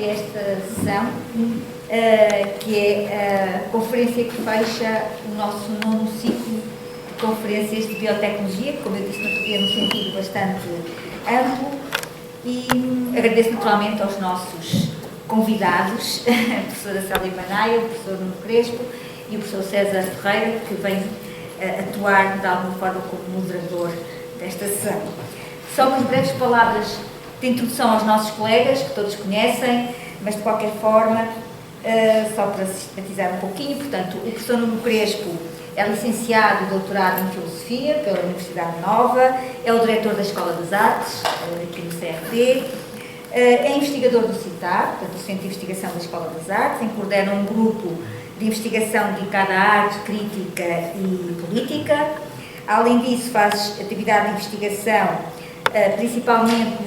esta sessão, que é a conferência que fecha o nosso 9º ciclo de conferências de biotecnologia, que, como eu disse no outro dia, num sentido bastante amplo, e agradeço naturalmente aos nossos convidados, a professora Célia Manaia, o professor Nuno Crespo e o professor César Ferreira, que vem atuar de alguma forma como moderador desta sessão. Só umas breves palavras de introdução aos nossos colegas, que todos conhecem, mas de qualquer forma, só para sistematizar um pouquinho, portanto, o professor Nuno Crespo é licenciado e doutorado em Filosofia pela Universidade Nova, é o diretor da Escola das Artes, aqui no CRT, é investigador do CITAR, portanto, do Centro de Investigação da Escola das Artes, em que coordena um grupo de investigação dedicada à arte, crítica e política. Além disso, faz atividade de investigação, principalmente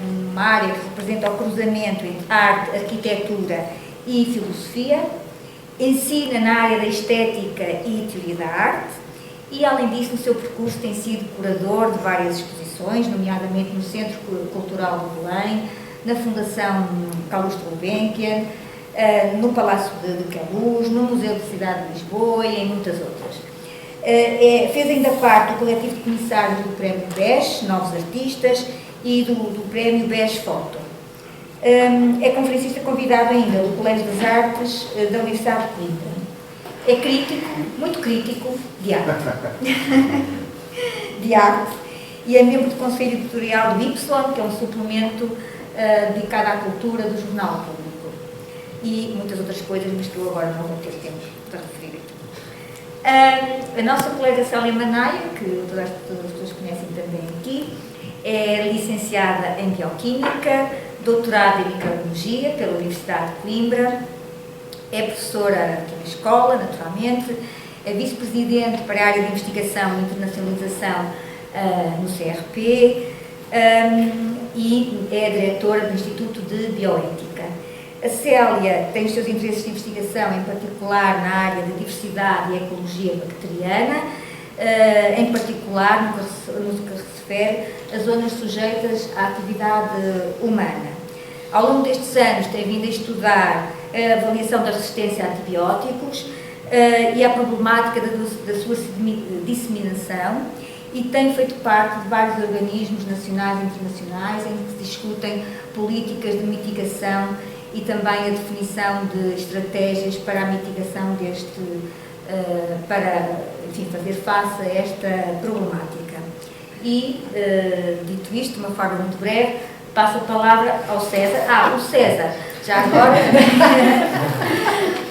numa área que representa o cruzamento entre arte, arquitetura e filosofia. Ensina na área da estética e teoria da arte e, além disso, no seu percurso tem sido curador de várias exposições, nomeadamente no Centro Cultural de Belém, na Fundação Calouste Gulbenkian, no Palácio de Queluz, no Museu da Cidade de Lisboa e em muitas outras. Fez ainda parte do coletivo de comissários do Prémio BES, Novos Artistas, e do Prémio BES Foto. É conferencista convidado ainda do Colégio das Artes da Universidade de Coimbra. É crítico, muito crítico, de arte. De arte. E é membro do Conselho Editorial do Y, que é um suplemento dedicado à cultura do Jornal Público. E muitas outras coisas, mas que eu agora não vou ter tempo para referir aqui. A nossa colega Célia Manaia, que todas as pessoas conhecem também aqui, é licenciada em Bioquímica, doutorada em Microbiologia pela Universidade de Coimbra, é professora aqui na escola, naturalmente, é vice-presidente para a área de investigação e internacionalização no CRP e é diretora do Instituto de Bioética. A Célia tem os seus interesses de investigação, em particular na área de diversidade e ecologia bacteriana, em particular no que se refere a zonas sujeitas à atividade humana. Ao longo destes anos tem vindo a estudar a avaliação da resistência a antibióticos e a problemática da sua disseminação e tem feito parte de vários organismos nacionais e internacionais em que se discutem políticas de mitigação e também a definição de estratégias para a mitigação para, enfim, fazer face a esta problemática. E, dito isto, de uma forma muito breve, passo a palavra ao César. O César, já agora,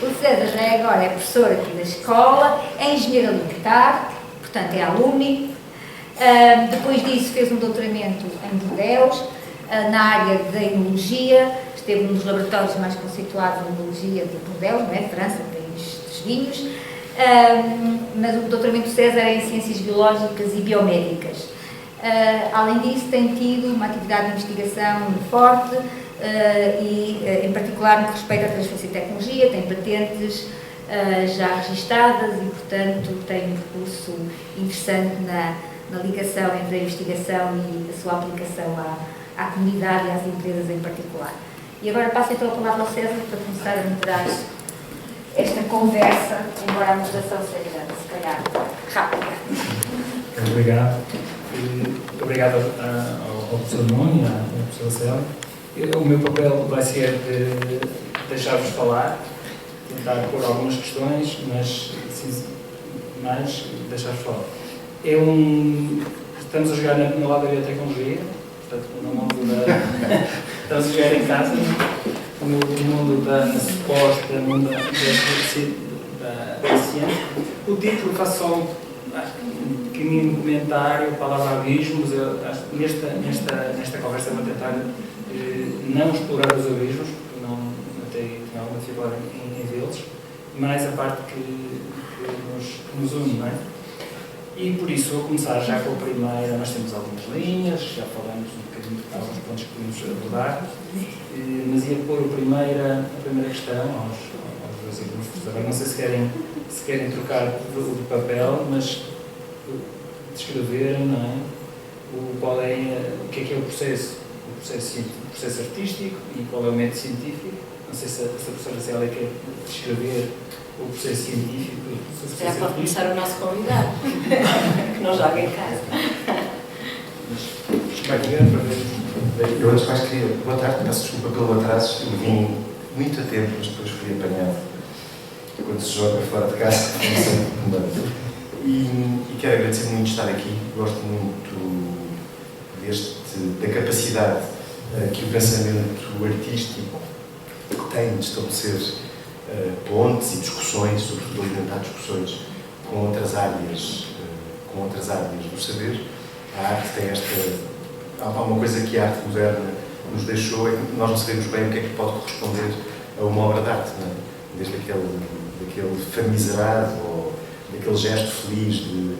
o César já agora é professor aqui da escola, é engenheiro alimentar, portanto é alumni. Depois disso fez um doutoramento em Bordeaux, na área da enologia, esteve num dos laboratórios mais conceituados de enologia de Bordeaux, não é? França, país dos vinhos, mas o doutoramento do César é em ciências biológicas e biomédicas. Além disso, tem tido uma atividade de investigação forte e, em particular, no que respeita à transferência de tecnologia, tem patentes já registadas e, portanto, tem um percurso interessante na ligação entre a investigação e a sua aplicação à comunidade e às empresas em particular. E agora passo então a palavra ao César para começar a moderar esta conversa, embora a moderação seja, se calhar, rápida. Obrigado. Obrigado ao professor Nuno e à professora Célia. O meu papel vai ser de deixar-vos falar, tentar pôr algumas questões, mas deixar-vos falar. Estamos a jogar no lado da biotecnologia, portanto, no mundo estamos a jogar em casa, no mundo da suposta, no mundo da ciência. O título faz só um pequenino comentário, a palavra abismos. Nesta conversa vou tentar não explorar os abismos, porque não tenho alguma dificuldade em vê-los, mais a parte que nos une, não é? E por isso vou começar já com a primeira. Nós temos algumas linhas, já falamos um bocadinho de alguns pontos que podemos abordar, mas ia pôr a primeira questão aos dois irmãos. Agora não sei se querem trocar o papel, mas descrever, não é? O que é o processo científico. processo artístico e qual é o método científico. Não sei se a professora Célia quer descrever o processo científico. Já pode começar o nosso convidado, que não joga em casa. Eu antes mais queria, boa tarde, peço desculpa pelo atraso, eu vim muito a tempo, mas depois fui apanhado quando se joga fora de casa, e quero agradecer muito estar aqui, gosto muito da capacidade que o pensamento artístico tem de estabelecer pontes e discussões, sobretudo alimentar discussões com outras áreas do saber. A arte tem há uma coisa que a arte moderna nos deixou, é que nós não sabemos bem o que é que pode corresponder a uma obra de arte, não é? Desde daquele famigerado ou daquele gesto feliz de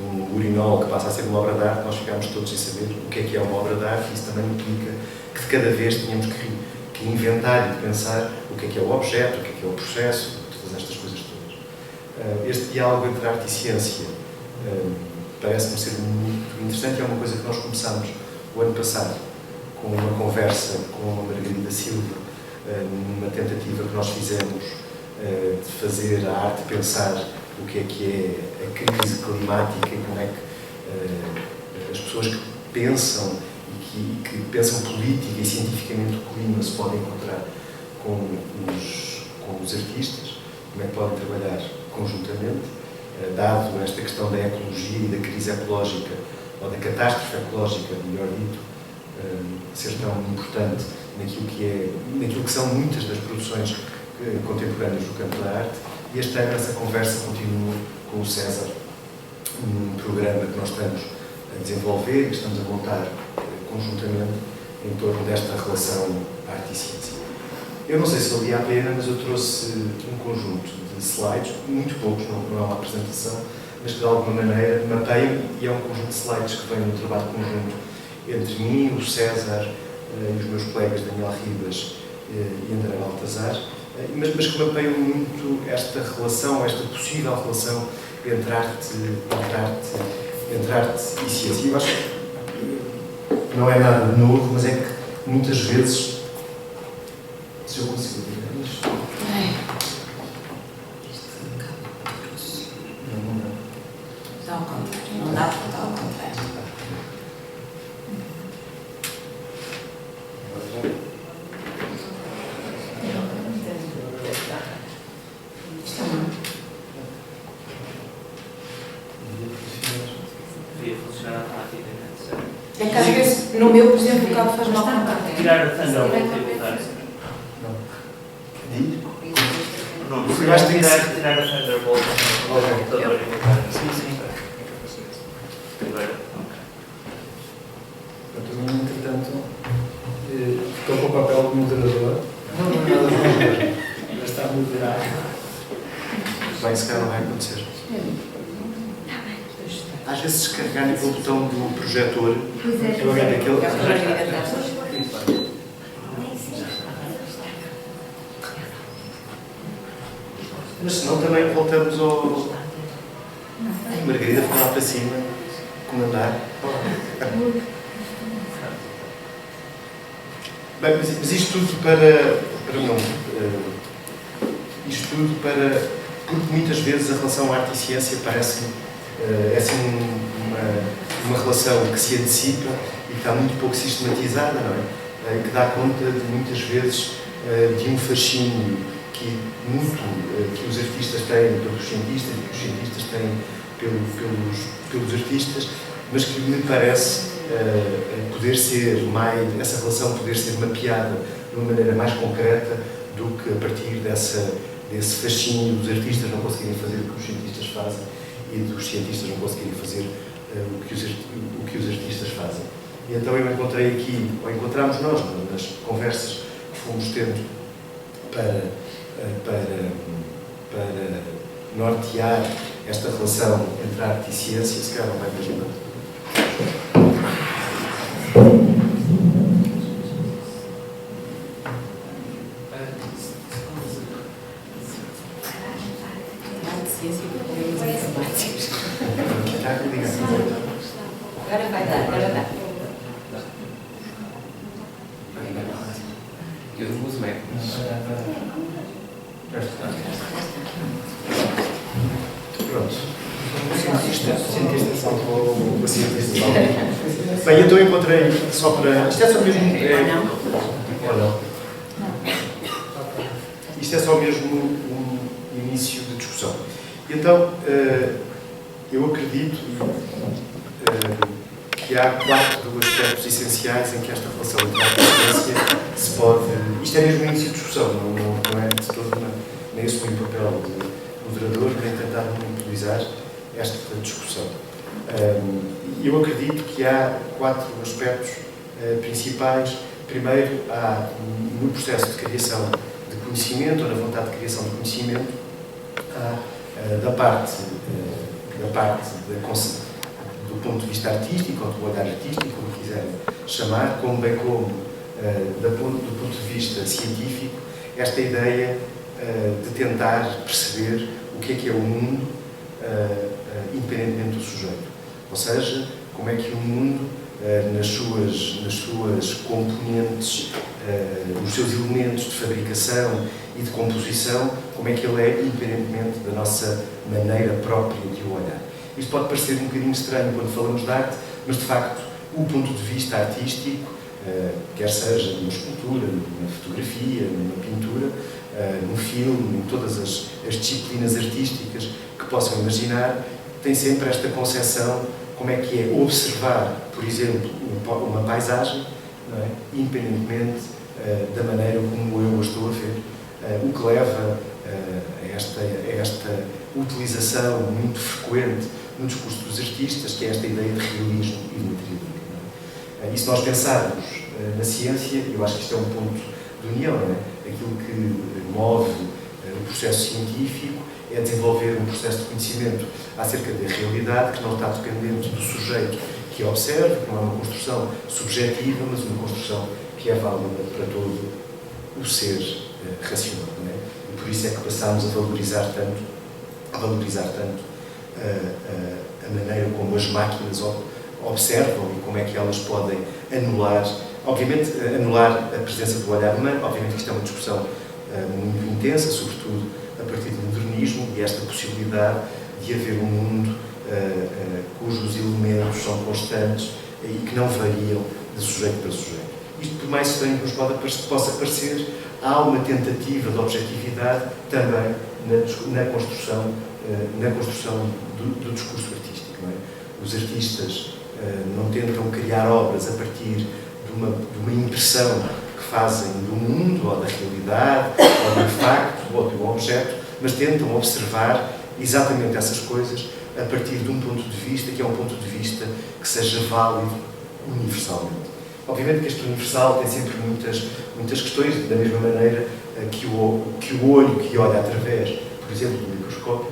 um urinol que passa a ser uma obra de arte, nós ficámos todos sem saber o que é uma obra de arte, e isso também implica que de cada vez tínhamos que inventar e de pensar o que é o objeto, o que é o processo, todas estas coisas todas. Este diálogo entre arte e ciência parece-me ser muito interessante, e é uma coisa que nós começámos o ano passado com uma conversa com a Margarida Silva, numa tentativa que nós fizemos de fazer a arte pensar o que é a crise climática e como é que as pessoas que pensam e que pensam política e cientificamente o clima se podem encontrar com os artistas, como é que podem trabalhar conjuntamente, dado esta questão da ecologia e da crise ecológica, ou da catástrofe ecológica, melhor dito, ser tão importante naquilo que são muitas das produções contemporâneas do campo da arte. E este ano essa conversa continua com o César, um programa que nós estamos a desenvolver e que estamos a montar conjuntamente em torno desta relação arte e ciência. Eu não sei se valia a pena, mas eu trouxe um conjunto de slides, muito poucos, não é uma apresentação, mas que de alguma maneira mapeiam, e é um conjunto de slides que vem do trabalho conjunto entre mim, o César e os meus colegas Daniel Ribas e André Baltazar, mas que mapeiam muito esta relação, esta possível relação entre arte e ciência. E eu acho que não é nada novo, mas é que muitas vezes, se eu consigo dizer isto, Não dá para dar ao contrário. Devia funcionar automaticamente. É que às vezes, no meu, por exemplo, o cabo faz mal com o Tirar a Thunderbolt e botar. Não, eu acho que tem que ser. tirar a Thunderbolt ao computador e botar. Sim. Agora, Entretanto, estou com o papel de moderador. Não é nada moderador. Já está moderado. Bem, se calhar não vai acontecer. Às vezes, se carregarem pelo botão do projetor, eu agarro aquele. Mas senão também voltamos ao. Margarida foi lá para cima comandar. Bem, mas isto tudo porque muitas vezes a relação arte e ciência parece-me é assim uma relação que se antecipa e que está muito pouco sistematizada, não é? Que dá conta de muitas vezes de um fascínio que os artistas têm pelos cientistas e que os cientistas têm pelos artistas, mas que me parece poder ser essa relação poder ser mapeada de uma maneira mais concreta do que a partir desse fascínio dos artistas não conseguirem fazer o que os cientistas fazem e dos cientistas não conseguirem fazer o que os artistas fazem. E então eu encontrei aqui, ou encontramos nós nas conversas que fomos tendo para nortear esta relação entre arte e ciência, se calhar não vai mesmo nada. Agora vai dar, agora dá. Eu não uso Mac, mas... Pronto. Cientista salvou o cientista salvou. Bem, então encontrei só para... Isto é só mesmo... Ou não? Isto é só mesmo um início de discussão. Então, eu acredito que há 4 aspectos essenciais em que esta relação entre a ciência se pode... Isto é mesmo um início de discussão, não é de todo, nem assumir o papel de moderador, nem tentar monopolizar esta discussão. Eu acredito que há 4 aspectos principais. Primeiro, há no processo de criação de conhecimento, ou na vontade de criação de conhecimento, há da parte do ponto de vista artístico, ou do olhar artístico, como quiserem chamar, como bem como do ponto de vista científico, esta ideia de tentar perceber o que é o mundo independentemente do sujeito. Ou seja, como é que o mundo, nas suas componentes, nos seus elementos de fabricação e de composição, como é que ele é independentemente da nossa maneira própria de o olhar. Isto pode parecer um bocadinho estranho quando falamos de arte, mas de facto o ponto de vista artístico, quer seja numa escultura, numa fotografia, numa pintura, num filme, em todas as disciplinas artísticas que possam imaginar, tem sempre esta concepção como é que é observar, por exemplo, uma paisagem, não é? Independentemente da maneira como eu a estou a ver, o que leva a esta utilização muito frequente no discurso dos artistas, que é esta ideia de realismo e de materialismo. E se nós pensarmos na ciência, eu acho que isto é um ponto de união, não é? Aquilo que move o processo científico é desenvolver um processo de conhecimento acerca da realidade que não está dependente do sujeito que observa, que não é uma construção subjetiva, mas uma construção que é válida para todo o ser racional. Não é? E por isso é que passamos a valorizar tanto a maneira como as máquinas observam e como é que elas podem anular, obviamente, anular a presença do olhar humano. Obviamente que isto é uma discussão muito intensa, sobretudo a partir do modernismo, e esta possibilidade de haver um mundo cujos elementos são constantes e que não variam de sujeito para sujeito. Isto, por mais estranho que nos possa parecer, há uma tentativa de objetividade também na construção do discurso artístico. Não é? Os artistas não tentam criar obras a partir de uma impressão que fazem do mundo, ou da realidade, ou do facto, ou do objeto, mas tentam observar exatamente essas coisas a partir de um ponto de vista que é um ponto de vista que seja válido universalmente. Obviamente que este universal tem sempre muitas questões, da mesma maneira que o olho que olha através, por exemplo, do microscópio,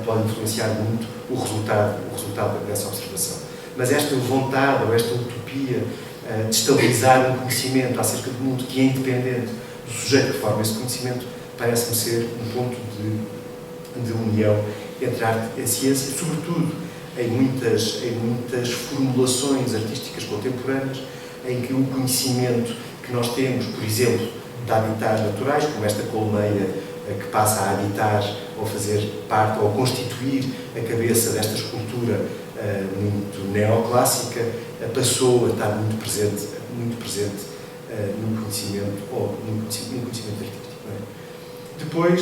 pode influenciar muito o resultado dessa observação. Mas esta vontade ou esta utopia de estabilizar um conhecimento acerca do mundo que é independente do sujeito que forma esse conhecimento parece-me ser um ponto de união entre a arte e a ciência, sobretudo em muitas formulações artísticas contemporâneas, em que o conhecimento que nós temos, por exemplo, de habitats naturais, como esta colmeia que passa a habitar ou fazer parte ou constituir a cabeça desta escultura muito neoclássica, passou a estar muito presente no conhecimento artístico. Não é? Depois,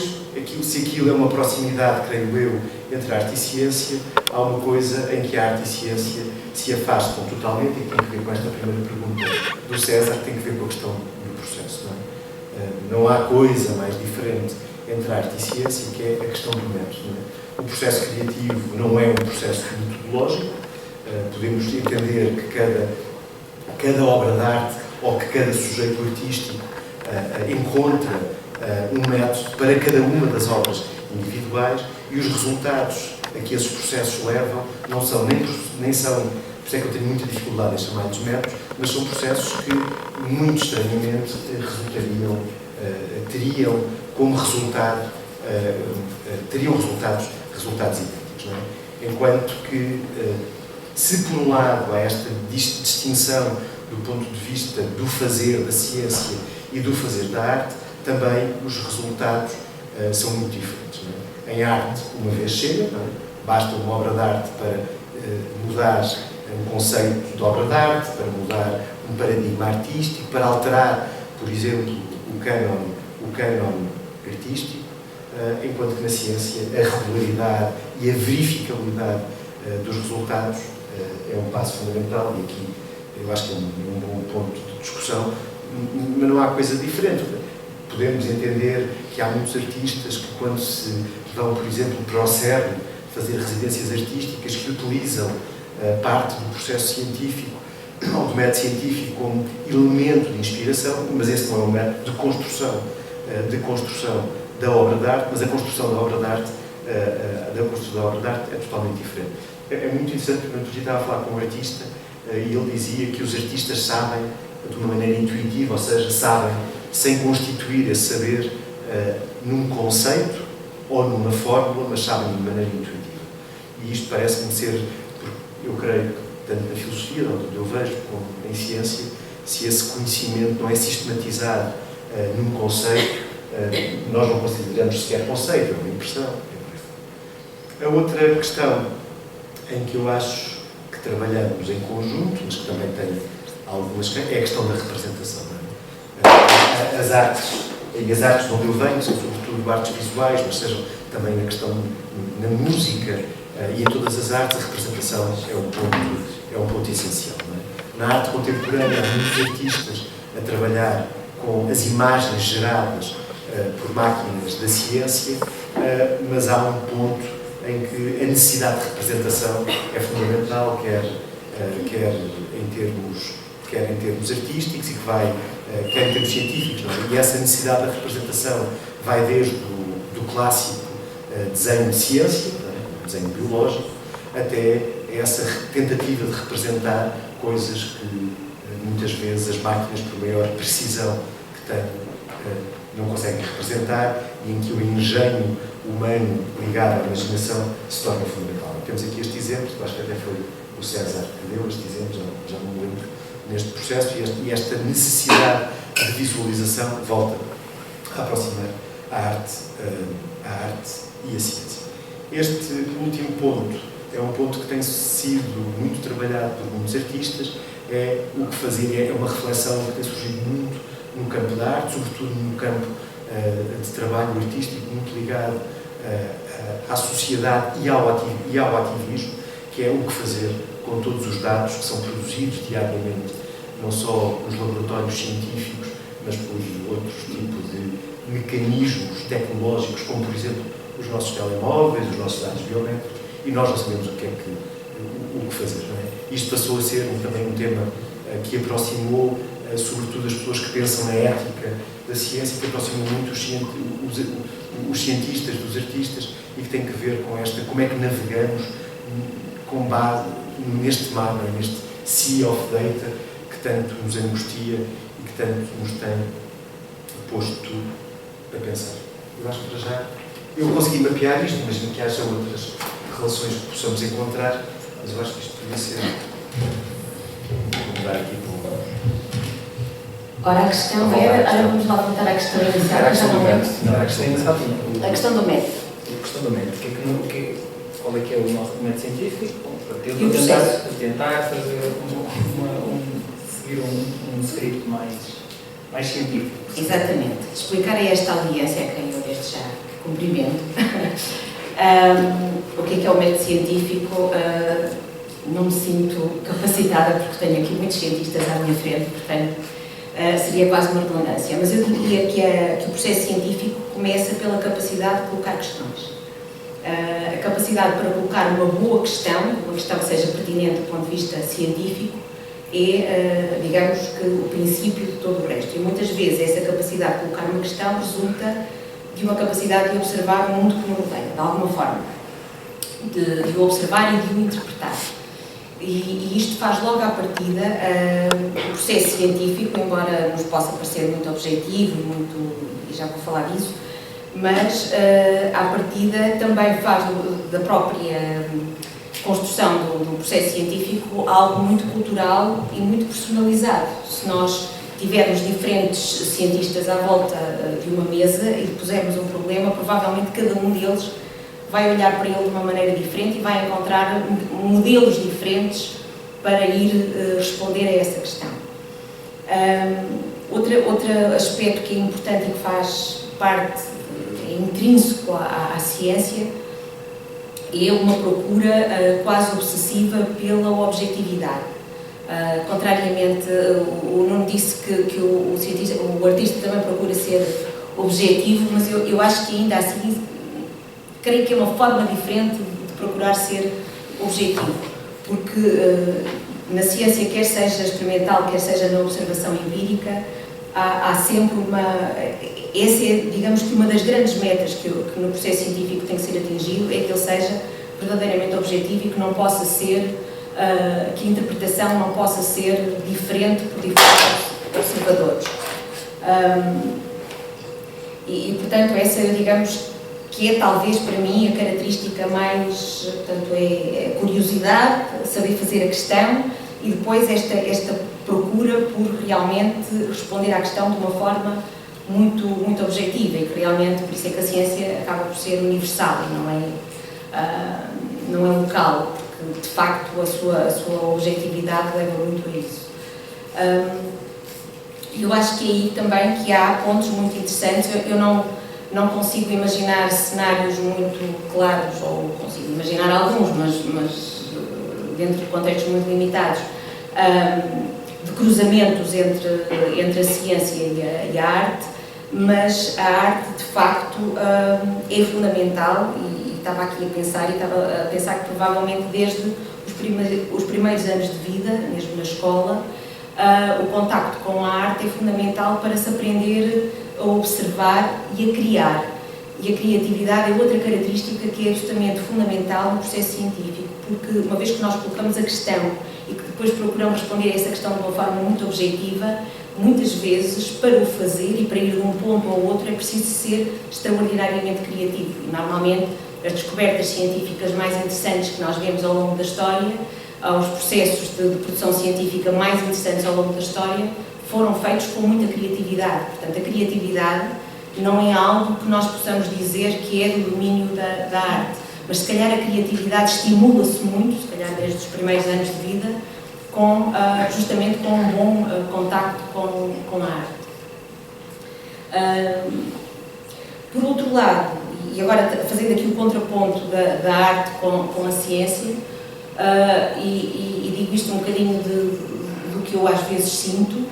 se aquilo é uma proximidade, creio eu, entre arte e ciência, há uma coisa em que a arte e a ciência se afastam totalmente e que tem que ver com esta primeira pergunta do César, que tem que ver com a questão do processo. Não há coisa mais diferente entre arte e ciência, que é a questão do método. Não é? O processo criativo não é um processo metodológico. Podemos entender que cada obra de arte ou que cada sujeito artístico encontra um método para cada uma das obras individuais, e os resultados a que esses processos levam não são nem são, por isso é que eu tenho muita dificuldade em chamar-lhes métodos, mas são processos que, muito estranhamente, teriam como resultado, teriam resultados idênticos. Não é? Enquanto que, se por um lado há esta distinção do ponto de vista do fazer da ciência e do fazer da arte, também os resultados são muito diferentes. Não é? Em arte, uma vez chega, não é? Basta uma obra de arte para mudar um conceito de obra de arte, para mudar um paradigma artístico, para alterar, por exemplo, o cânon artístico, enquanto que na ciência a regularidade e a verificabilidade dos resultados é um passo fundamental, e aqui eu acho que é um bom ponto de discussão, mas não há coisa diferente. Podemos entender que há muitos artistas que, quando se vão, por exemplo, para o CERN fazer residências artísticas, que utilizam parte do processo científico ou do método científico como elemento de inspiração, mas esse não é um método de construção da obra de arte, mas a construção da obra de arte, é totalmente diferente. É muito interessante, porque eu estava a falar com um artista e ele dizia que os artistas sabem de uma maneira intuitiva, ou seja, sabem sem constituir esse saber num conceito ou numa fórmula, mas sabem de maneira intuitiva. E isto parece-me ser, eu creio que tanto na filosofia, onde eu vejo, como em ciência, se esse conhecimento não é sistematizado num conceito, nós não consideramos sequer conceito, é uma impressão. A outra questão em que eu acho que trabalhamos em conjunto, mas que também tem algumas, é a questão da representação. Não é? As artes, e as artes de onde eu venho, são sobretudo artes visuais, mas sejam também na questão na música e em todas as artes, a representação é um ponto essencial. Não é? Na arte contemporânea, há muitos artistas a trabalhar com as imagens geradas por máquinas da ciência, mas há um ponto em que a necessidade de representação é fundamental, quer em termos artísticos e quer em termos científicos. Não é? E essa necessidade da representação vai desde do clássico desenho de ciência, não é? Desenho biológico, até essa tentativa de representar coisas que muitas vezes as máquinas, por maior precisão que têm, não conseguem representar, e em que o engenho humano ligado à imaginação se torna fundamental. Temos aqui este exemplo, acho que até foi o César que deu este exemplo, já não me lembro, neste processo, e esta necessidade de visualização volta a aproximar a arte e a ciência. Este último ponto é um ponto que tem sido muito trabalhado por muitos artistas, é o que fazer, é uma reflexão que tem surgido muito no campo da arte, sobretudo no campo de trabalho artístico, muito ligado à sociedade e ao ativismo, que é o que fazer com todos os dados que são produzidos diariamente, não só nos laboratórios científicos, mas por outros tipos de mecanismos tecnológicos, como, por exemplo, os nossos telemóveis, os nossos dados biométricos, e nós não sabemos o que fazer. Não é? Isto passou a ser também um tema que aproximou, sobretudo, as pessoas que pensam na ética da ciência, que aproximou muito os cientistas dos artistas, e que tem que ver com como é que navegamos com base neste mar, neste sea of data que tanto nos angustia e que tanto nos tem posto a pensar. Eu acho que para já eu consegui mapear isto, imagino que haja outras relações que possamos encontrar, mas eu acho que isto podia ser. Vou mudar aqui para o. Ora, a questão era. Agora vamos lá voltar à questão inicial. A questão inicial tinha. A questão do método. A questão do método. Qual é que é o nosso método científico? Tentar fazer seguir um script mais científico. Exatamente. Explicar a esta audiência, a quem eu desde já cumprimento, o que é o método científico. Não me sinto capacitada, porque tenho aqui muitos cientistas à minha frente, portanto, seria quase uma redundância. Mas eu diria que o processo científico começa pela capacidade de colocar questões. A capacidade para colocar uma boa questão, uma questão que seja pertinente do ponto de vista científico, é, digamos que, o princípio de todo o resto. E muitas vezes essa capacidade de colocar uma questão resulta de uma capacidade de observar o mundo que nos rodeia, de alguma forma. De o observar e de o interpretar. E isto faz logo à partida o processo científico, embora nos possa parecer muito objetivo, e já vou falar disso, mas à partida também faz da própria construção do processo científico algo muito cultural e muito personalizado. Se nós tivermos diferentes cientistas à volta de uma mesa e pusermos um problema, provavelmente cada um deles vai olhar para ele de uma maneira diferente e vai encontrar modelos diferentes para ir responder a essa questão. Outro aspecto que é importante e que faz parte, é intrínseco à ciência, é uma procura quase obsessiva pela objetividade. Contrariamente, o Nuno disse que o artista também procura ser objetivo, mas eu acho que ainda assim, creio que é uma forma diferente de procurar ser objetivo, porque na ciência, quer seja experimental, quer seja na observação empírica, há sempre essa é, digamos que uma das grandes metas que no processo científico tem que ser atingido, é que ele seja verdadeiramente objetivo e que não possa ser, que a interpretação não possa ser diferente por diferentes observadores. Portanto, essa, digamos, que é talvez para mim a característica mais, portanto, é a curiosidade, saber fazer a questão e depois esta procura por realmente responder à questão de uma forma muito, muito objetiva e que realmente, por isso é que a ciência acaba por ser universal e não é local, porque de facto a sua objetividade leva muito a isso. Eu acho que aí também que há pontos muito interessantes. Eu não consigo imaginar cenários muito claros, ou consigo imaginar alguns, mas dentro de contextos muito limitados, de cruzamentos entre a ciência e a arte, mas a arte de facto é fundamental e estava aqui a pensar que provavelmente desde os primeiros anos de vida, mesmo na escola, o contacto com a arte é fundamental para se aprender a observar e a criar. E a criatividade é outra característica que é justamente fundamental no processo científico, porque uma vez que nós colocamos a questão e que depois procuramos responder a essa questão de uma forma muito objetiva, muitas vezes, para o fazer e para ir de um ponto ao outro, é preciso ser extraordinariamente criativo. E, normalmente, as descobertas científicas mais interessantes que nós vemos ao longo da história, os processos de produção científica mais interessantes ao longo da história, foram feitos com muita criatividade. Portanto, a criatividade não é algo que nós possamos dizer que é do domínio da arte, mas se calhar a criatividade estimula-se muito, se calhar desde os primeiros anos de vida, justamente com um bom contacto com a arte. Por outro lado, e agora fazendo aqui o contraponto da arte com a ciência, e digo isto um bocadinho do que eu às vezes sinto,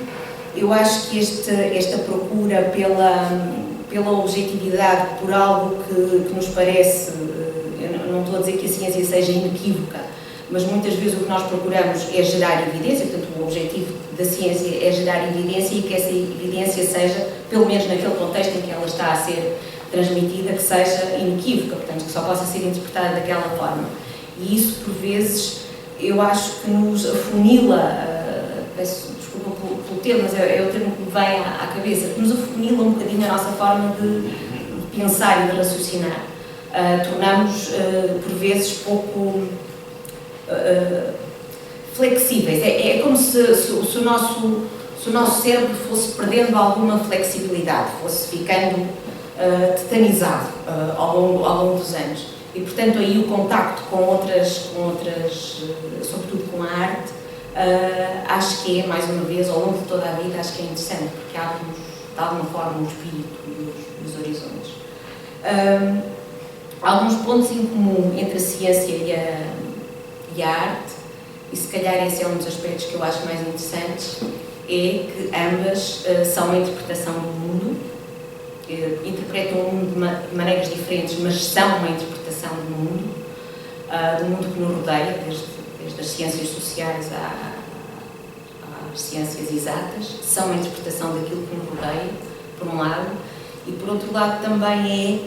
eu acho que esta procura pela objetividade, por algo que nos parece, eu não estou a dizer que a ciência seja inequívoca, mas muitas vezes o que nós procuramos é gerar evidência, portanto o objetivo da ciência é gerar evidência e que essa evidência seja, pelo menos naquele contexto em que ela está a ser transmitida, que seja inequívoca, portanto que só possa ser interpretada daquela forma. E isso, por vezes, eu acho que nos afunila, peço desculpa pelo termo, mas é o termo que me vem à cabeça, que nos afunila um bocadinho a nossa forma de pensar e de raciocinar. Tornamos, por vezes, pouco flexíveis. É como se o nosso cérebro fosse perdendo alguma flexibilidade, fosse ficando tetanizado ao longo dos anos. E, portanto, aí o contacto com outras, sobretudo com a arte, acho que é, mais uma vez, ao longo de toda a vida, acho que é interessante, porque abre-nos, de alguma forma, o espírito e os horizontes. Há alguns pontos em comum entre a ciência e a arte, e se calhar esse é um dos aspectos que eu acho mais interessantes, é que ambas são a interpretação do mundo, interpretam o mundo de maneiras diferentes, mas são uma interpretação do mundo que nos rodeia, desde as ciências sociais às ciências exatas, são uma interpretação daquilo que nos rodeia, por um lado, e por outro lado também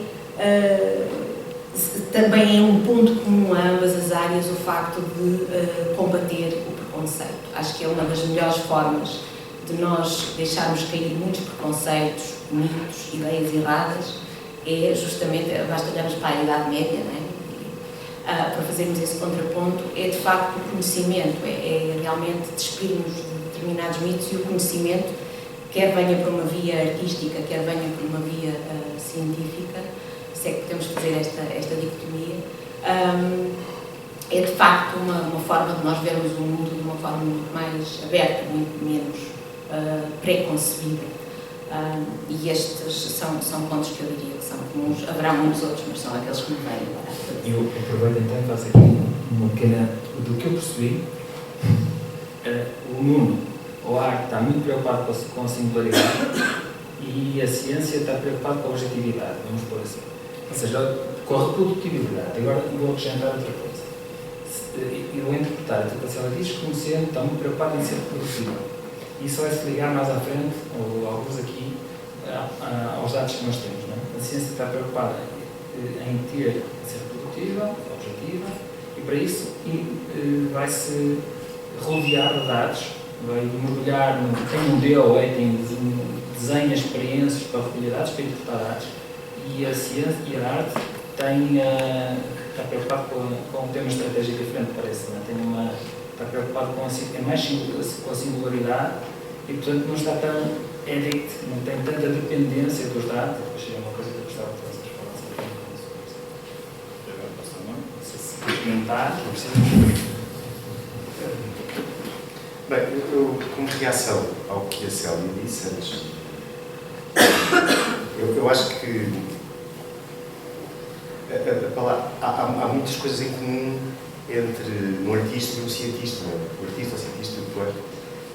é um ponto comum a ambas as áreas o facto de combater o preconceito. Acho que é uma das melhores formas de nós deixarmos cair muitos preconceitos, mitos, ideias erradas, é justamente, basta olharmos para a Idade Média, não é? Para fazermos esse contraponto, é de facto o conhecimento, é realmente despir-nos de determinados mitos, e o conhecimento quer venha por uma via artística, quer venha por uma via científica, se é que podemos fazer esta dicotomia, é de facto uma forma de nós vermos o mundo de uma forma muito mais aberta, muito menos preconcebida. E estes são pontos que eu diria que são comuns. Haverá muitos outros, mas são aqueles que me vêm agora. Eu aproveito então e faço aqui uma pequena... Do que eu percebi, o Nuno, ou a arte, está muito preocupado com a singularidade e a ciência está preocupada com a objetividade, vamos pôr assim. Ou seja, com a reprodutibilidade. Agora vou acrescentar outra coisa. Eu vou interpretar aquilo que a Célia diz como sendo, está muito preocupado em ser reprodutível. Isso vai se ligar mais à frente, ou alguns aqui, aos dados que nós temos. Não é? A ciência está preocupada em ser reprodutível, objetiva, e para isso vai-se rodear de dados, vai mergulhar tem um modelo, tem desenha experiências para recolher dados, para interpretar dados, e a ciência e a arte está preocupado com um tema estratégico diferente, parece, não é? Está preocupado é mais com a singularidade e, portanto, não está tão addict, não tem tanta dependência dos dados. Achei uma coisa que eu gostava que vocês falassem sobre isso. Agora passo a mão, não sei se comentar, não precisa. Bem, eu, como reação ao que a Célia disse antes, eu acho que há muitas coisas em comum entre um artista e um cientista. Não é? O artista, o cientista e o poeta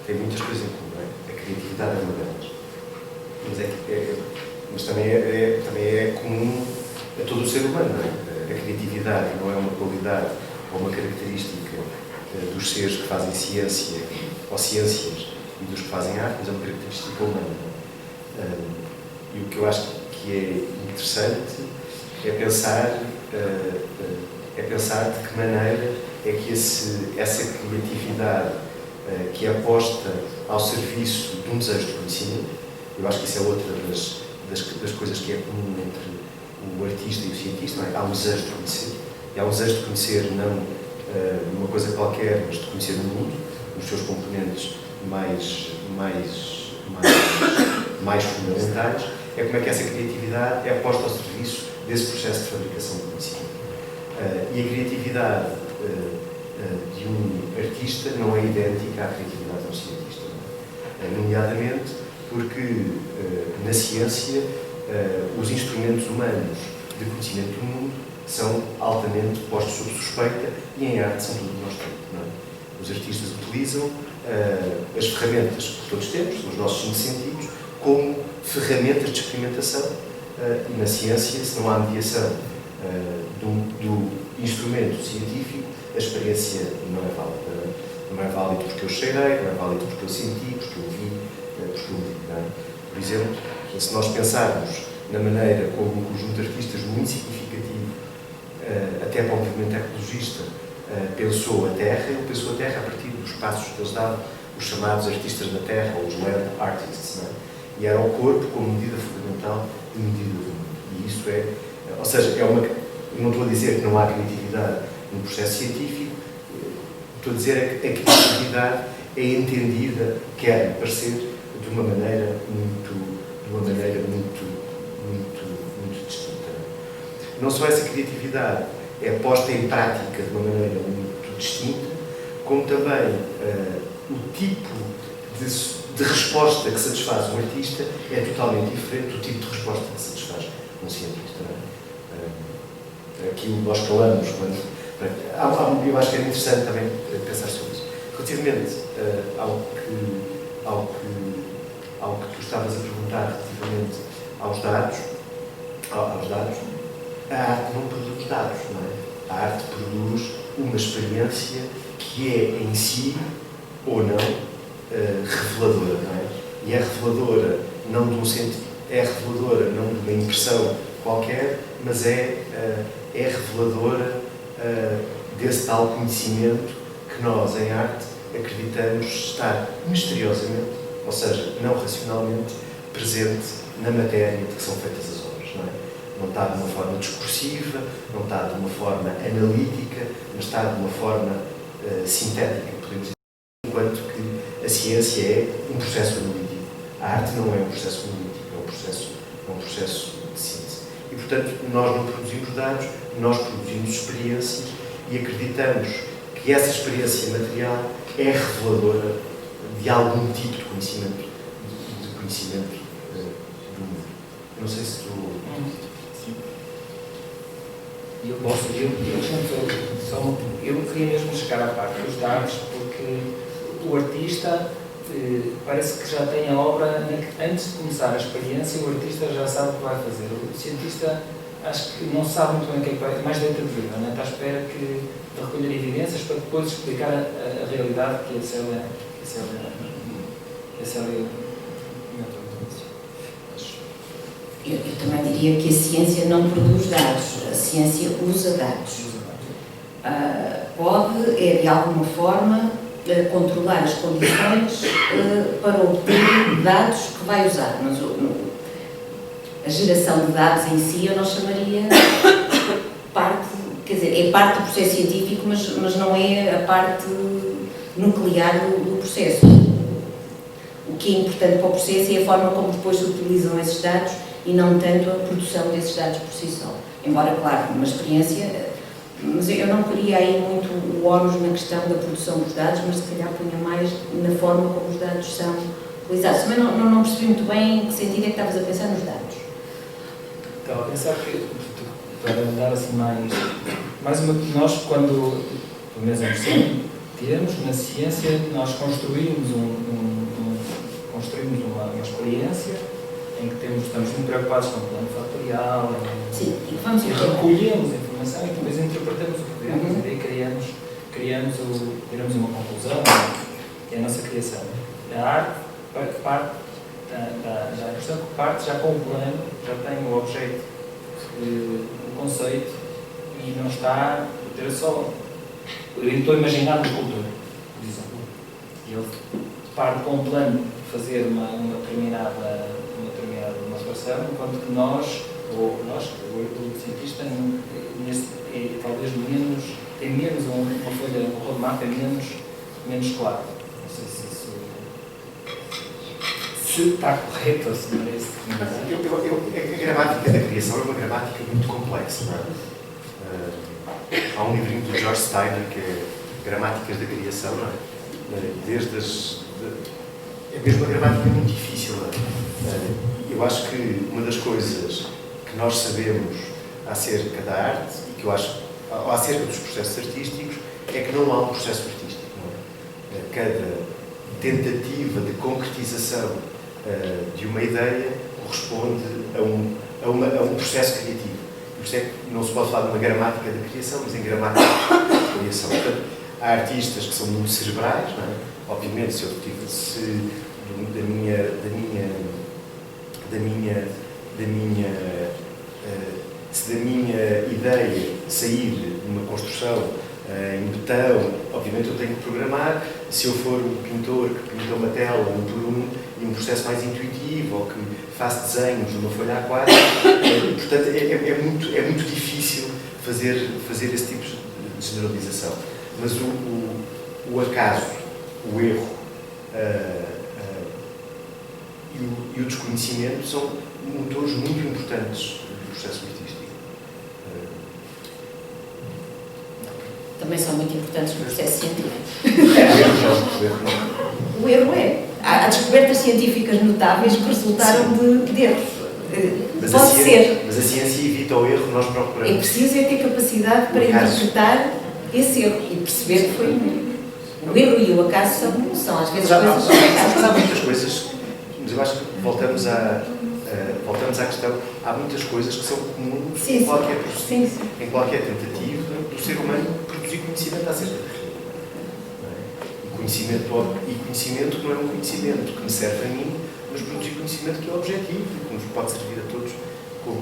têm muitas coisas em comum. Não é? A criatividade é uma delas. Mas também é comum a todo o ser humano. Não é? A criatividade não é uma qualidade ou uma característica dos seres que fazem ciência ou ciências e dos que fazem arte, mas é uma característica humana. E o que eu acho que é interessante é pensar de que maneira é que essa criatividade que é posta ao serviço de um desejo de conhecimento, eu acho que isso é outra das coisas que é comum entre o artista e o cientista, não é? Há um desejo de conhecer, e há um desejo de conhecer não uma coisa qualquer, mas de conhecer o mundo, nos seus componentes mais fundamentais, é como é que essa criatividade é posta ao serviço desse processo de fabricação de conhecimento. E a criatividade de um artista não é idêntica à criatividade de um cientista. Nomeadamente porque na ciência os instrumentos humanos de conhecimento do mundo são altamente postos sob suspeita e em arte são tudo nós temos. Não é? Os artistas utilizam as ferramentas que todos temos, os nossos 5 sentidos, como ferramentas de experimentação. E na ciência, se não há mediação do instrumento científico, a experiência não é válida. Não é válido porque eu cheirei, não é válido porque eu senti, porque eu vi, porque eu vi. Não é? Por exemplo, se nós pensarmos na maneira como um conjunto de artistas muito significativo, até para o movimento ecologista, pensou a Terra, ele pensou a Terra a partir dos passos que eles davam, os chamados artistas da Terra, ou os land artists. Não é? E era o corpo como medida fundamental de medida do mundo. E isso ou seja, eu não estou a dizer que não há criatividade no processo científico, estou a dizer que a criatividade é entendida, quer parecer, de uma maneira muito distinta. Não só essa criatividade é posta em prática de uma maneira muito distinta, como também o tipo de resposta que satisfaz um artista é totalmente diferente do tipo de resposta que satisfaz um cientista. Aquilo nós falamos, eu acho que é interessante também pensar sobre isso. Relativamente ao que tu estavas a perguntar relativamente aos dados, a arte não produz dados, não é? A arte produz uma experiência que é em si, ou não, reveladora, não é? E é reveladora não de um sentido, é reveladora não de uma impressão qualquer, mas é reveladora desse tal conhecimento que nós, em arte, acreditamos estar misteriosamente, ou seja, não racionalmente, presente na matéria de que são feitas as obras, não é? Não está de uma forma discursiva, não está de uma forma analítica, mas está de uma forma sintética, podemos dizer, enquanto que a ciência é um processo analítico. A arte não é um processo monolítico, é um processo de síntese. E, portanto, nós não produzimos dados, nós produzimos experiências e acreditamos que essa experiência material é reveladora de algum tipo de conhecimento do mundo. Não sei se tu... Eu queria mesmo chegar à parte dos dados, porque o artista parece que já tem a obra, antes de começar a experiência, o artista já sabe o que vai fazer. O cientista acho que não sabe muito bem o que é que vai, mais dentro-viva, não é? Está à espera de recolher evidências para depois explicar a realidade que esse é o Eu também diria que a ciência não produz dados, a ciência usa dados. Pode, de alguma forma, controlar as condições para obter dados que vai usar. Mas a geração de dados em si eu não chamaria parte, quer dizer, é parte do processo científico, mas não é a parte nuclear do processo. O que é importante para o processo é a forma como depois se utilizam esses dados e não tanto a produção desses dados por si só. Embora, claro, uma experiência, mas eu não queria aí muito o ónus na questão da produção dos dados, mas se calhar punha mais na forma como os dados são utilizados. Também não percebi muito bem em que sentido é que estavas a pensar nos dados. Estava a pensar que, para dar assim mais uma... Nós, quando, pelo menos em temos na ciência, nós construímos uma experiência em que estamos muito preocupados com o plano fatorial, e recolhemos a informação e depois interpretamos o que vemos e daí tiramos uma conclusão, que é a nossa criação. A arte parte já com o plano, já tem o objeto, o conceito, e não está a ter só... Eu estou a imaginar um escultor, por exemplo, e ele parte com um plano de fazer uma determinada demonstração, enquanto que o cientista, é talvez tem menos uma folha, um roadmap é menos claro. Não sei se está correto ou se merece. A gramática da criação é uma gramática muito complexa, não é? Há um livrinho do George Steiner que é Gramáticas da Criação, não é? É mesmo uma gramática muito difícil, não é? Eu acho que uma das coisas que nós sabemos acerca da arte e que eu acho acerca dos processos artísticos é que não há um processo artístico, não é? Cada tentativa de concretização de uma ideia corresponde a um processo criativo. Por isso é que não se pode falar de uma gramática da criação, mas em gramática da criação. Portanto, há artistas que são muito cerebrais, não é? Obviamente, se da minha ideia sair numa construção em betão, obviamente eu tenho que programar. Se eu for um pintor que pinta uma tela um por um e um processo mais intuitivo, ou que faz desenhos numa folha A4, portanto é muito difícil fazer esse tipo de generalização. Mas o acaso, o erro e o desconhecimento são motores muito importantes do processo artístico. Também são muito importantes no processo científico. O erro é. Há descobertas científicas notáveis que resultaram de erros. Mas a ciência evita o erro, nós procuramos. É preciso ter capacidade para interpretar esse erro e perceber que foi um erro. O erro e o acaso são às vezes coisas... Mas há muitas coisas, mas eu acho que voltamos à questão, há muitas coisas que são comuns em qualquer processo, em qualquer tentativa do ser humano produzir conhecimento acerca da realidade. E conhecimento que não é um conhecimento que me serve a mim, mas produzir conhecimento que é objetivo e que nos pode servir a todos como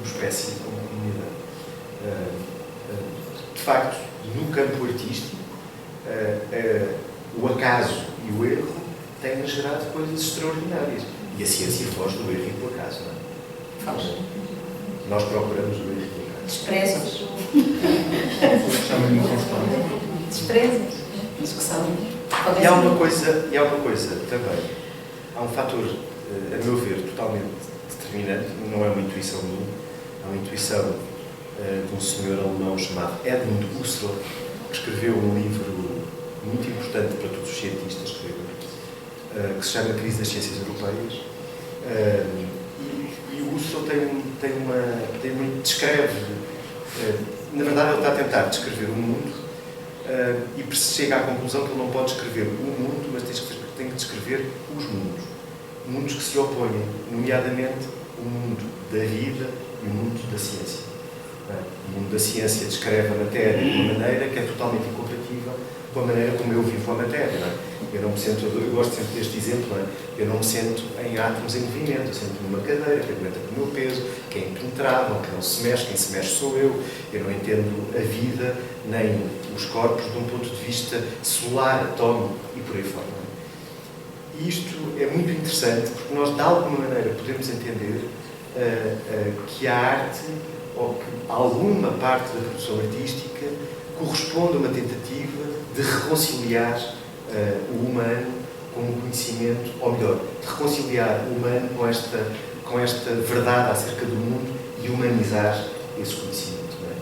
espécie, como comunidade. De facto, no campo artístico, o acaso e o erro têm gerado coisas extraordinárias. E a ciência foge do erro e do acaso, não é? Foge. Nós procuramos o erro e o acaso. Desprezas. Chama-lhe uma constante. Desprezas. Discussão. E há uma coisa também. Há há um fator, a meu ver, totalmente determinante, não é uma intuição minha, é uma intuição de um senhor alemão chamado Edmund Husserl, que escreveu um livro muito importante para todos os cientistas, que se chama Crise das Ciências Europeias. E o Husserl descreve, na verdade ele está a tentar descrever o mundo e chega à conclusão que ele não pode descrever o mundo, mas tem que descrever os mundos. Mundos que se opõem, nomeadamente o mundo da vida e o mundo da ciência. O mundo da ciência descreve a matéria de uma maneira que é totalmente incompatível com a maneira como eu vivo a matéria. Não é? Eu gosto sempre deste exemplo, não é? Eu não me sento em átomos em movimento, eu sento numa cadeira que aguenta com o meu peso, que é impenetrável, que não se mexe, quem se mexe sou eu não entendo a vida, nem os corpos de um ponto de vista celular, atómico e por aí fora. Não é? E isto é muito interessante porque nós, de alguma maneira, podemos entender que a arte, ou que alguma parte da produção artística, corresponde a uma tentativa de reconciliar o humano com o conhecimento, ou melhor, de reconciliar o humano com esta verdade acerca do mundo e humanizar esse conhecimento. Não é?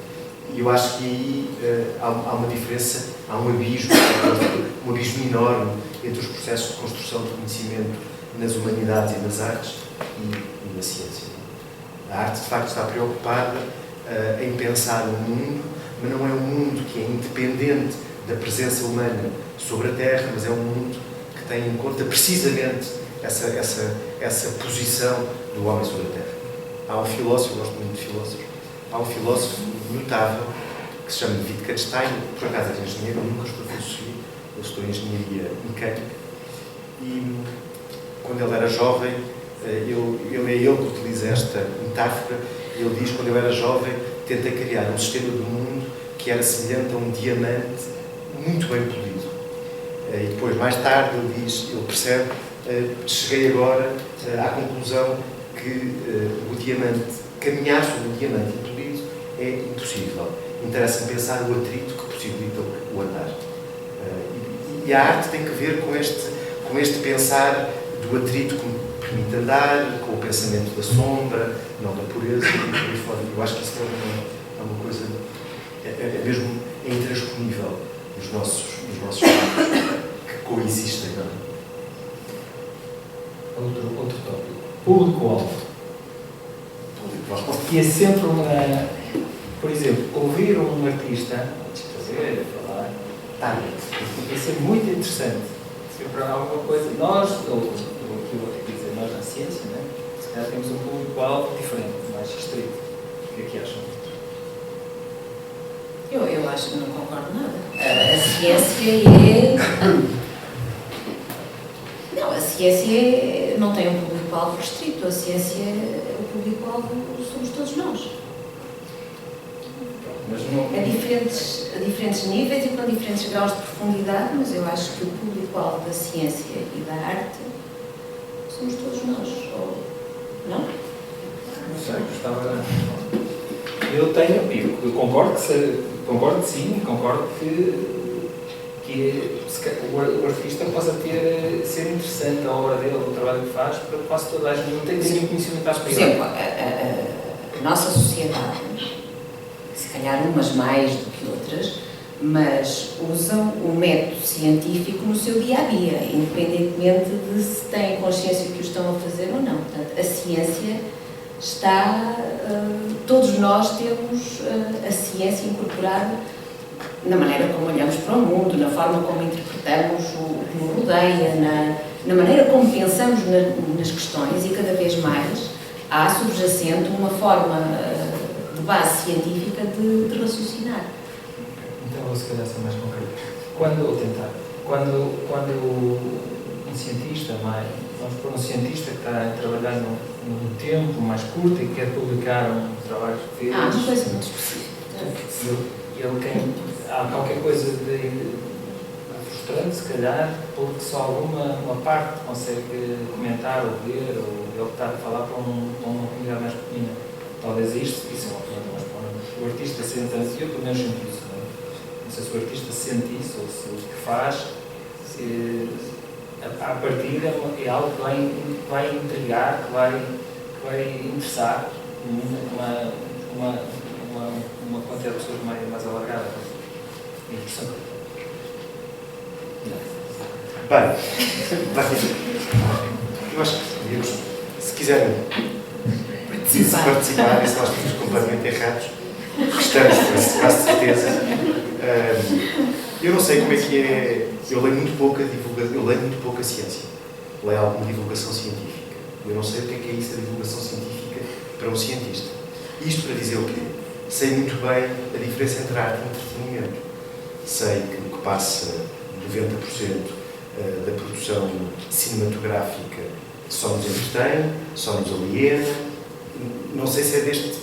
E eu acho que aí há uma diferença, há um abismo enorme entre os processos de construção de conhecimento nas humanidades e nas artes e na ciência. A arte, de facto, está preocupada em pensar o mundo, mas não é um mundo que é independente da presença humana sobre a Terra, mas é um mundo que tem em conta precisamente essa posição do homem sobre a Terra. Há um filósofo, eu gosto muito de filósofos, há um filósofo notável que se chama Wittgenstein, por acaso é engenheiro, eu nunca estou em filosofia, eu estou em engenharia mecânica, e quando ele era jovem, ele que utiliza esta metáfora. Ele diz, quando eu era jovem, tentei criar um sistema do mundo que era semelhante a um diamante muito bem polido. E depois, mais tarde, ele percebe, cheguei agora à conclusão que o diamante, caminhar sobre um diamante polido é impossível. Interessa-me pensar o atrito que possibilita o andar. E a arte tem que ver com este pensar do atrito que me permite andar, com o pensamento da sombra, não da pureza, e por aí fora. Eu acho que isso é uma coisa, é mesmo intransponível nos nossos tempos, que coexistem. Não é? Outro tópico. Público-alvo. Que é sempre por exemplo, ouvir um artista desfazer, falar, isso é muito interessante. Sempre há alguma coisa, nós, ou aqui eu vou ter que dizer, nós na ciência, né? Se calhar temos um público-alvo diferente, mais restrito. O que é que acham? Eu acho que não concordo nada. A ciência Não, a ciência não tem um público-alvo restrito. A ciência, o público-alvo somos todos nós. Mas não... A diferentes níveis e com diferentes graus de profundidade, mas eu acho que o público-alvo da ciência e da arte somos todos nós. Ou não? Não sei, gostava... Eu concordo sim, concordo que o artista possa ser interessante a obra dele, o trabalho que faz, para quase toda a gente não tem nenhum conhecimento à Por exemplo, a nossa sociedade, se calhar umas mais do que outras, mas usam o método científico no seu dia-a-dia, independentemente de se têm consciência que o estão a fazer ou não. Portanto, a ciência está... todos nós temos a ciência incorporada na maneira como olhamos para o mundo, na forma como interpretamos o que nos rodeia, na maneira como pensamos nas questões, e cada vez mais há subjacente uma forma de base científica de raciocinar. Então vou se calhar ser mais concreto. Quando um cientista, vamos pôr um cientista que está a trabalhar num tempo mais curto e quer publicar um trabalho que fez... Uma coisa muito específica. Há qualquer coisa de frustrante, se calhar, porque só uma parte consegue comentar ou ver, ou ele está a falar para uma comunidade mais pequena. Talvez isso é uma opinião mais pequena. O artista sente, eu pelo menos sinto isso, não sei se o artista sente isso, ou se o que faz à partida é algo que vai intrigar, que vai interessar uma quantidade de pessoas mais alargada. Interessante. Bem, eu acho que devíamos, se quiserem participar, e se nós estamos completamente errados, estamos, com quase certeza. Eu não sei como é que é. Eu leio muito pouca ciência. Leio alguma divulgação científica. Eu não sei o que é isso da divulgação científica para um cientista. Isto para dizer o quê? Sei muito bem a diferença entre arte e entretenimento. Sei que o que passa 90% da produção cinematográfica só nos entretém, só nos aliena. Não sei se é deste...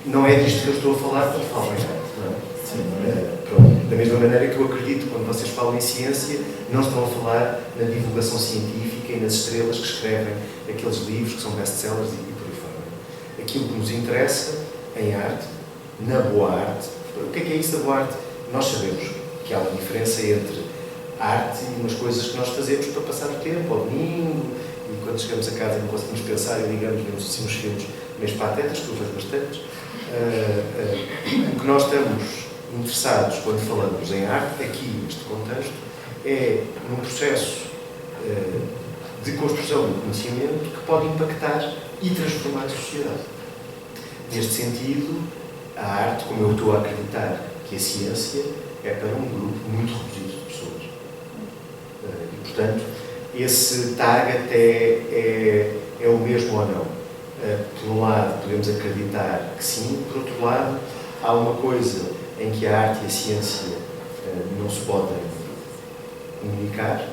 Não é disto que eu estou a falar quando falo em arte, não é? Pronto. Da mesma maneira que eu acredito, quando vocês falam em ciência, não estão a falar na divulgação científica e nas estrelas que escrevem aqueles livros que são best-sellers e por aí fora. Aquilo que nos interessa em arte, na boa arte, o que é isso da boa arte? Nós sabemos que há uma diferença entre arte e umas coisas que nós fazemos para passar o tempo, ao domingo, e quando chegamos a casa e não conseguimos pensar e ligamos, vemos assim uns filmes meio patetas, que eu vejo bastantes. O que nós estamos interessados quando falamos em arte, aqui neste contexto, é num processo de construção do conhecimento que pode impactar e transformar a sociedade. Neste sentido, a arte, como eu estou a acreditar que a ciência, é para um grupo muito reduzido de pessoas. E, portanto, esse target é o mesmo ou não. Por um lado, podemos acreditar que sim, por outro lado, há uma coisa em que a arte e a ciência não se podem comunicar,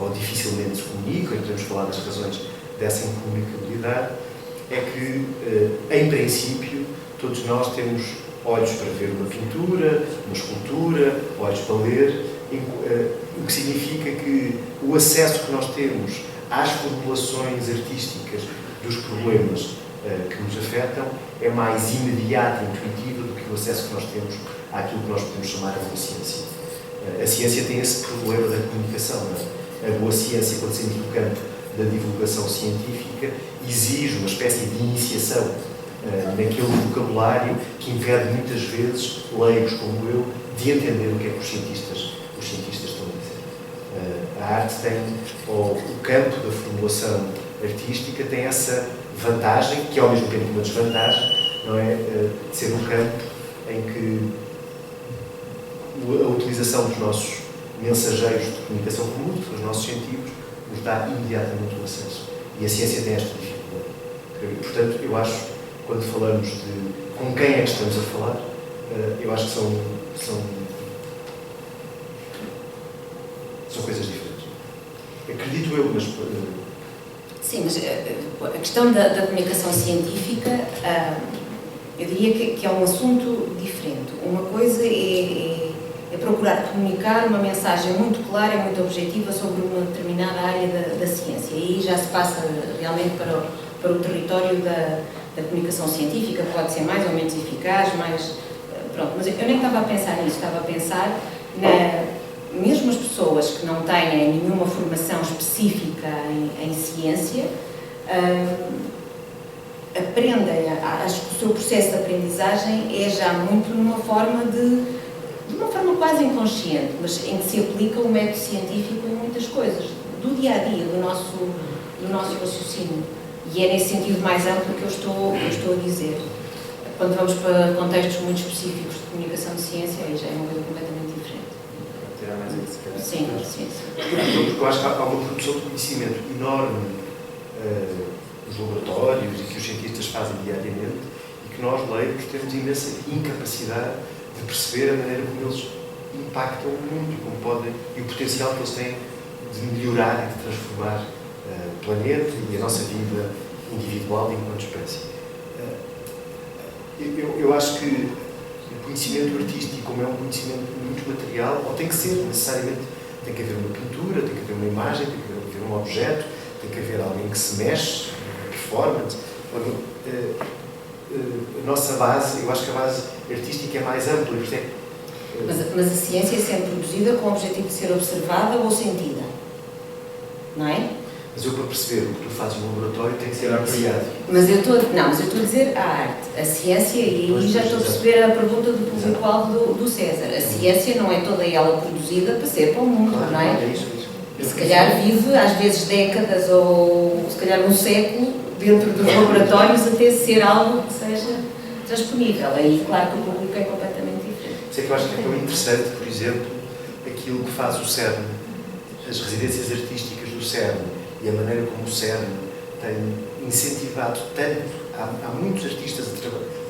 ou dificilmente se comunicam, e podemos falar das razões dessa incomunicabilidade, é que, em princípio, todos nós temos olhos para ver uma pintura, uma escultura, olhos para ler, o que significa que o acesso que nós temos às formulações artísticas dos problemas que nos afetam é mais imediato e intuitivo do que o acesso que nós temos àquilo que nós podemos chamar de boa ciência. A ciência tem esse problema da comunicação. Não é? A boa ciência, quando saímos do campo da divulgação científica, exige uma espécie de iniciação naquele vocabulário que impede muitas vezes leigos como eu de entender o que é que os cientistas estão a dizer. A arte tem, ou o campo da formulação artística tem essa vantagem, que é ao mesmo tempo uma desvantagem, não é? De ser um campo em que a utilização dos nossos mensageiros de comunicação comum, dos nossos sentidos, nos dá imediatamente o acesso. E a ciência tem esta dificuldade. Portanto, eu acho, quando falamos de com quem é que estamos a falar, eu acho que são coisas diferentes. Acredito eu, mas... Sim, mas a questão da comunicação científica, eu diria que é um assunto diferente. Uma coisa é procurar comunicar uma mensagem muito clara e muito objetiva sobre uma determinada área da ciência. E aí já se passa realmente para o território da comunicação científica, que pode ser mais ou menos eficaz, pronto. Mas eu nem estava a pensar nisso, estava a pensar mesmo as pessoas que não têm nenhuma formação específica em ciência, aprendem, acho que o seu processo de aprendizagem é já muito numa forma de uma forma quase inconsciente, mas em que se aplica o método científico em muitas coisas, do dia a dia, do nosso raciocínio. E é nesse sentido mais amplo que eu estou a dizer. Quando vamos para contextos muito específicos de comunicação de ciência, aí já é uma coisa completamente diferente. Terá mais a dizer. Sim. Porque eu acho que há uma produção de conhecimento enorme nos laboratórios e que os cientistas fazem diariamente e que nós, leigos, temos imensa incapacidade de perceber a maneira como eles impactam o mundo e o potencial que eles têm de melhorar e de transformar o planeta e a nossa vida individual enquanto espécie. Eu acho que o conhecimento artístico, como é um conhecimento muito material, ou tem que ser necessariamente, tem que haver uma pintura, tem que haver uma imagem, tem que haver um objeto, tem que haver alguém que se mexe, performance. A nossa base, eu acho que a base artística é mais ampla. Mas a ciência é sempre produzida com o objetivo de ser observada ou sentida? não é? Mas eu, para perceber o que tu fazes no laboratório, tem que ser apreciado. Mas eu estou a dizer a arte, a ciência, e aí já estou a perceber a pergunta do público-alvo do César. A ciência não é toda ela produzida para ser para o mundo, Claro, não é? é isso. Se calhar vive, às vezes, décadas ou se calhar um século dentro dos laboratórios até ser algo que seja transponível. Aí, claro que o público é completamente diferente. Sei que eu acho que é tão interessante, por exemplo, aquilo que faz o CERN, as residências artísticas do CERN e a maneira como o CERN tem incentivado tanto, há muitos artistas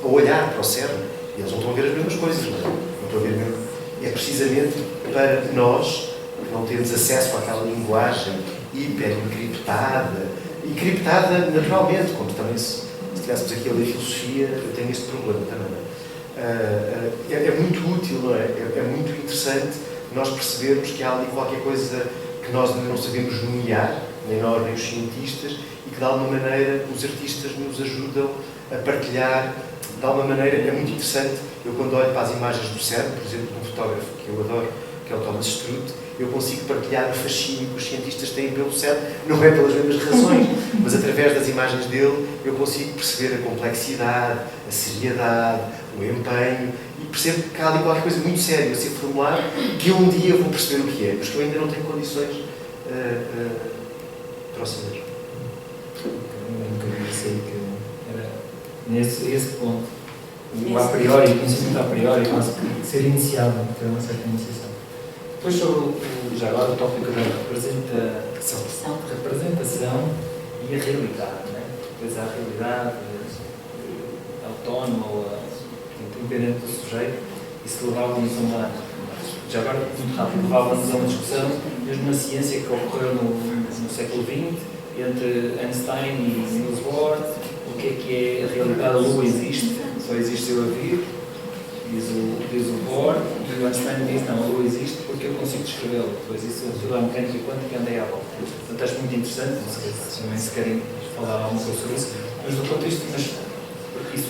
a olhar para o CERN, e eles não estão a ver as mesmas coisas, não estão a ver mesmo. É precisamente para nós, que não temos acesso àquela linguagem hiper-encriptada, naturalmente, como também se estivéssemos aqui a ler filosofia, eu tenho este problema também. É muito útil, não é? É muito interessante nós percebermos que há ali qualquer coisa que nós não sabemos nomear, nem nós nem os cientistas, e que de alguma maneira os artistas nos ajudam a partilhar. De alguma maneira é muito interessante. Eu, quando olho para as imagens do CERN, por exemplo, de um fotógrafo que eu adoro, que é o Thomas Struth, eu consigo partilhar o fascínio que os cientistas têm pelo CERN, não é pelas mesmas razões, mas através das imagens dele eu consigo perceber a complexidade, a seriedade, o empenho, e percebo que há ali qualquer coisa muito séria a ser formulado, que eu um dia vou perceber o que é, mas que eu ainda não tenho condições para o saber. Eu sei que era nesse ponto, o a priori, o conhecimento a priori, quase que ser iniciado, ter uma certa iniciação. Depois sobre já agora o tópico da representação e a realidade, né? Depois há a realidade autónoma ou independente do sujeito, isso levava-nos a uma, já agora muito rápido, levava-nos a uma discussão, mesmo na ciência, que ocorreu no século XX, entre Einstein e Niels Bohr, o que é a realidade. A Lua existe, só existe eu a vir, diz o Bohr, e o Einstein diz, não, a Lua existe porque eu consigo descrevê-la, depois isso tudo é mecânica quântica e andei à volta. Portanto, acho muito interessante, não sei se querem falar alguma coisa sobre isso, mas do ponto de vista, isso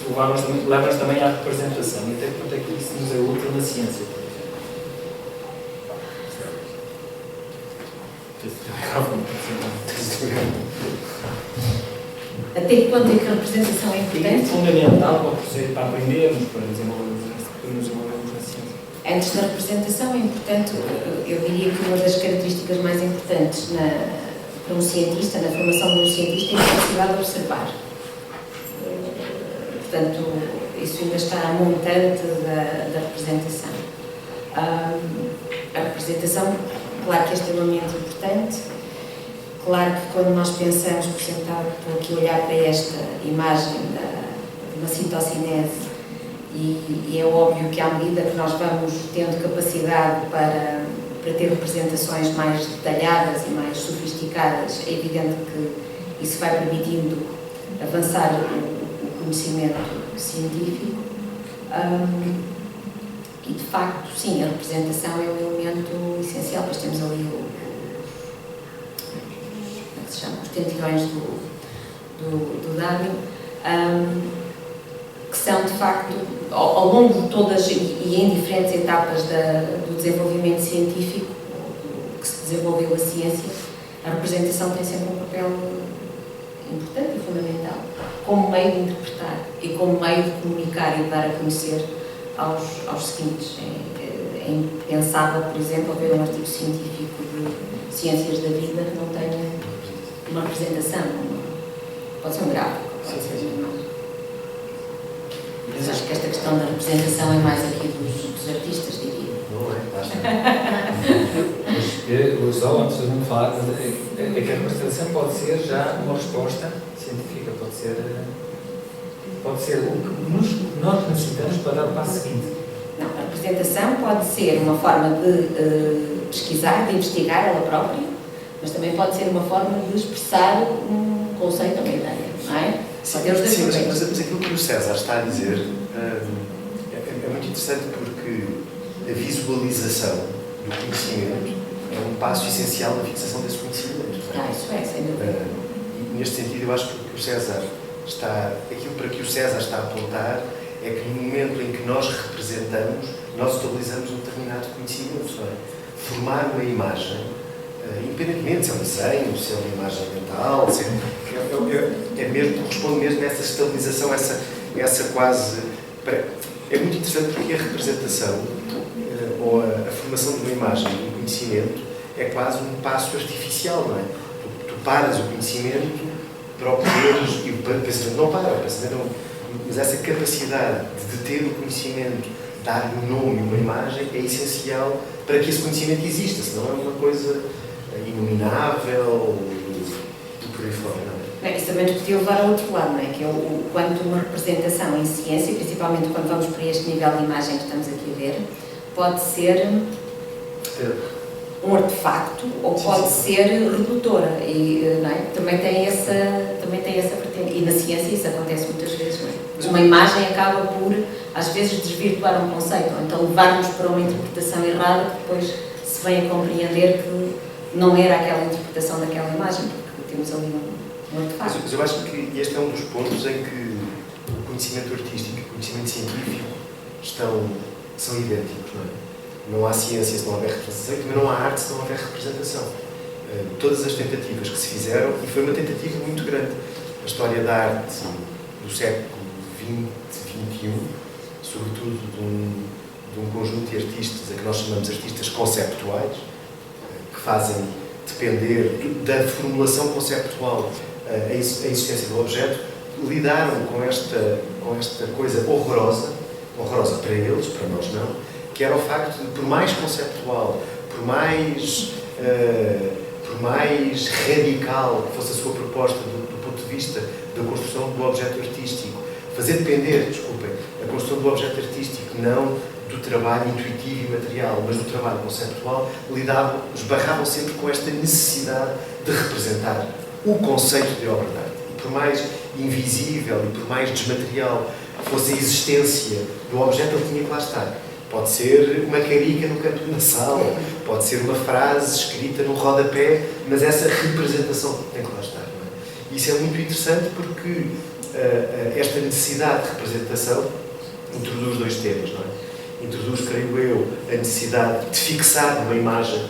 leva-nos também à representação, e até quanto é que isso nos é útil na ciência. Até que ponto é que a representação é É importante? fundamental para aprendermos, para desenvolvermos na ciência. Antes da representação é importante, eu diria que uma das características mais importantes para um cientista, na formação de um cientista, é a capacidade de observar. Portanto, isso ainda está a montante da representação. A representação, claro que é extremamente importante. Claro que quando nós pensamos, por exemplo, estou aqui a olhar para esta imagem de uma citocinese, e é óbvio que à medida que nós vamos tendo capacidade para ter representações mais detalhadas e mais sofisticadas, é evidente que isso vai permitindo avançar o conhecimento científico. E de facto, sim, a representação é um elemento essencial. Depois temos ali os tentilhões do Darwin, que são de facto, ao longo de todas e em diferentes etapas do desenvolvimento científico, que se desenvolveu a ciência, a representação tem sempre um papel importante e fundamental, como meio de interpretar e como meio de comunicar e de dar a conhecer aos seguintes. É impensável, por exemplo, haver um artigo científico de ciências da vida que não tenha uma representação, pode ser um gráfico, pode ser uma imagem. Mas acho que esta questão da representação é mais aqui dos artistas, diria. Não é? Só antes de me falar, é que a representação pode ser já uma resposta científica, pode ser o que nós necessitamos para dar o passo seguinte. Não, a representação pode ser uma forma de pesquisar, de investigar ela própria, mas também pode ser uma forma de expressar um conceito ou uma ideia, não é? Sim, mas aquilo que o César está a dizer é muito interessante, porque a visualização do conhecimento é um passo essencial na fixação desse conhecimento. Isso é, sem dúvida. E neste sentido, eu acho que aquilo para que o César está a apontar é que no momento em que nós representamos, nós utilizamos um determinado conhecimento. Formar uma imagem independentemente se é um desenho, se é uma imagem mental, se é mesmo, corresponde mesmo a essa estabilização, essa quase... É muito interessante porque a representação, ou a formação de uma imagem, um conhecimento, é quase um passo artificial, não é? Tu paras o conhecimento para o poderes, e o pensamento não para, o pensamento não, mas essa capacidade de ter o conhecimento, dar um nome, uma imagem, é essencial para que esse conhecimento exista, senão é uma coisa inominável e por aí fora, não é? Isso também nos podia levar ao outro lado, não é? Que é o quanto uma representação em ciência, principalmente quando vamos para este nível de imagem que estamos aqui a ver, pode ser um artefacto ou pode ser redutora. E, não é? também tem essa vertente. E na ciência isso acontece muitas vezes. Não é? Uma imagem acaba por, às vezes, desvirtuar um conceito, ou então levar-nos para uma interpretação errada, que depois se vem a compreender que não era aquela interpretação daquela imagem, porque temos ali um artefacto. Mas eu acho que este é um dos pontos em que o conhecimento artístico e o conhecimento científico são idênticos, não é? Não há ciência se não houver representação e também não há arte se não houver representação. Todas as tentativas que se fizeram, e foi uma tentativa muito grande, a história da arte do século XX, XXI, sobretudo de um conjunto de artistas, a que nós chamamos artistas conceptuais, que fazem depender da formulação conceptual a existência do objeto, lidaram com esta coisa horrorosa para eles, para nós não, que era o facto de, por mais conceptual, por mais radical que fosse a sua proposta do ponto de vista da construção do objeto artístico, fazer depender, a construção do objeto artístico não do trabalho intuitivo e material, mas do trabalho conceptual, esbarravam sempre com esta necessidade de representar o conceito de obra de arte. E por mais invisível e por mais desmaterial que fosse a existência do objeto, ele tinha que lá estar. Pode ser uma carica no canto da sala, pode ser uma frase escrita no rodapé, mas essa representação tem que lá estar. Não é? Isso é muito interessante porque esta necessidade de representação introduz dois temas, não é? Introduz, creio eu, a necessidade de fixar numa imagem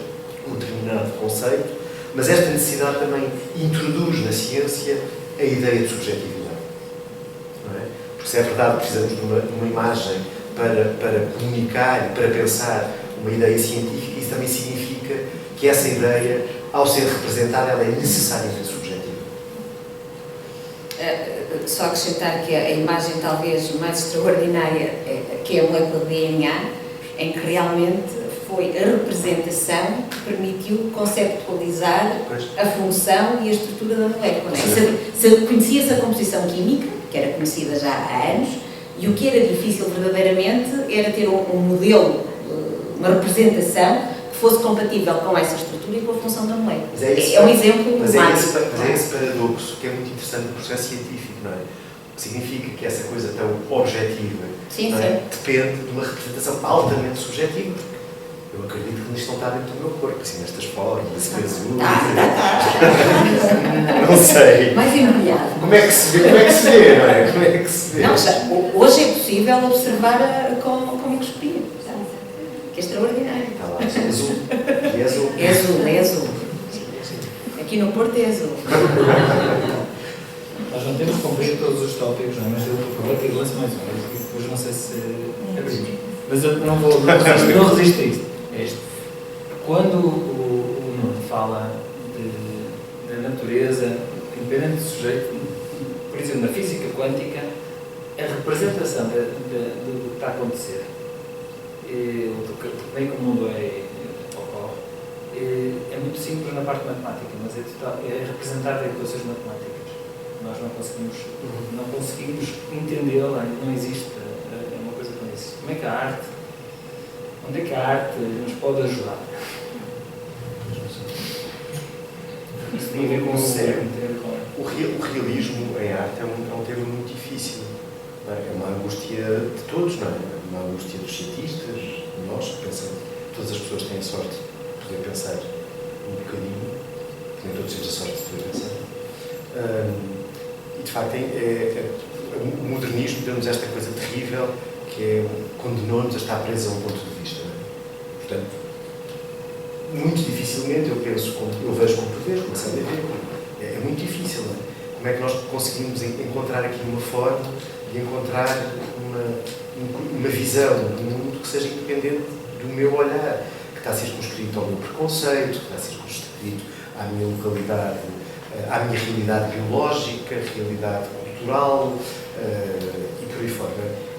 um determinado conceito, mas esta necessidade também introduz na ciência a ideia de subjetividade. Não é? Porque se é verdade que precisamos de uma imagem para comunicar e para pensar uma ideia científica, isso também significa que essa ideia, ao ser representada, ela é necessariamente subjetiva. Só acrescentar que a imagem talvez mais extraordinária que é a molécula de DNA, em que realmente foi a representação que permitiu conceptualizar a função e a estrutura da molécula. Se conhecia-se a composição química, que era conhecida já há anos, e o que era difícil verdadeiramente era ter um modelo, uma representação que fosse compatível com essa estrutura e com a função da molécula. É um exemplo Mas básico. É esse paradoxo que é muito interessante no processo científico, não é? Que significa que essa coisa tão objetiva Sim, depende de uma representação altamente subjetiva. Eu acredito que isto não está dentro do meu corpo, assim, nestas formas, esse azul. Não sei. Mais embrulhado. Como é que se vê, não é? Como é que se vê? Não, hoje é possível observar com microscopia, que é extraordinário. Está lá, é azul. E é azul. É azul. Aqui no Porto é azul. Nós não temos que cumprir todos os tópicos, não é? Mas eu, por favor, que lance mais um. Depois não sei se abrimos. Mas eu não resisto a isto. Quando o Nuno fala da natureza, independente do sujeito, por exemplo, na física quântica, a representação do que está a acontecer, bem que o mundo ocorre, é muito simples na parte matemática, mas é representar equações matemáticas. Nós não conseguimos entendê-la, não existe, é uma coisa que não existe. Como é que a arte, onde é que a arte nos pode ajudar? Isso tem a ver com o cérebro. O realismo em arte é um tema muito difícil. Não é? É uma angústia de todos, não é? É uma angústia dos cientistas, de nós que pensamos. Todas as pessoas têm a sorte de poder pensar um bocadinho, que nem todos temos a sorte de poder pensar. E de facto, o modernismo deu-nos esta coisa terrível que condenou-nos a estar presos a um ponto de vista. Não é? Portanto, muito dificilmente eu vejo como tu vês, como a Célia vê. É muito difícil, não é? Como é que nós conseguimos encontrar aqui uma forma de encontrar uma visão do mundo que seja independente do meu olhar, que está circunscrito ao meu preconceito, que está circunscrito à minha localidade, à minha realidade biológica, realidade cultural e por aí fora.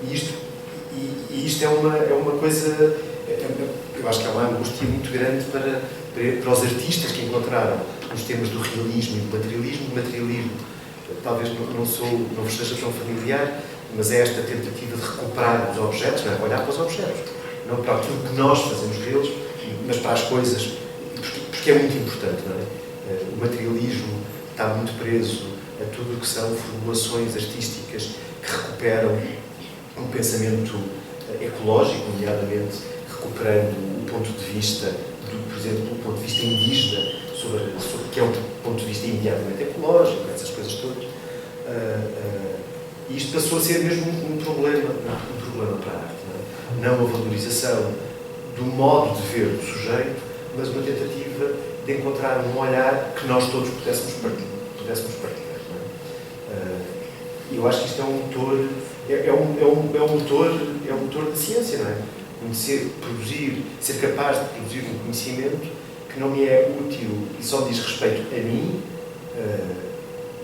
E isto é uma coisa, eu acho que é uma angústia muito grande para os artistas que encontraram os temas do realismo e do materialismo. O materialismo talvez não vos seja tão familiar, mas é esta tentativa de recuperar os objetos, não é? Olhar para os objetos, não para aquilo que nós fazemos deles, mas para as coisas, porque é muito importante, não é? O materialismo está muito preso a tudo o que são formulações artísticas que recuperam um pensamento ecológico, nomeadamente recuperando o ponto de vista, por exemplo, o ponto de vista indígena, sobre que é um ponto de vista imediatamente ecológico, essas coisas todas. E isto passou a ser mesmo um problema para a arte. Não a valorização do modo de ver do sujeito, mas uma tentativa de encontrar um olhar que nós todos pudéssemos partilhar. Eu acho que isto é um motor, é um motor da ciência, não é? Ser capaz de produzir um conhecimento que não me é útil e só diz respeito a mim,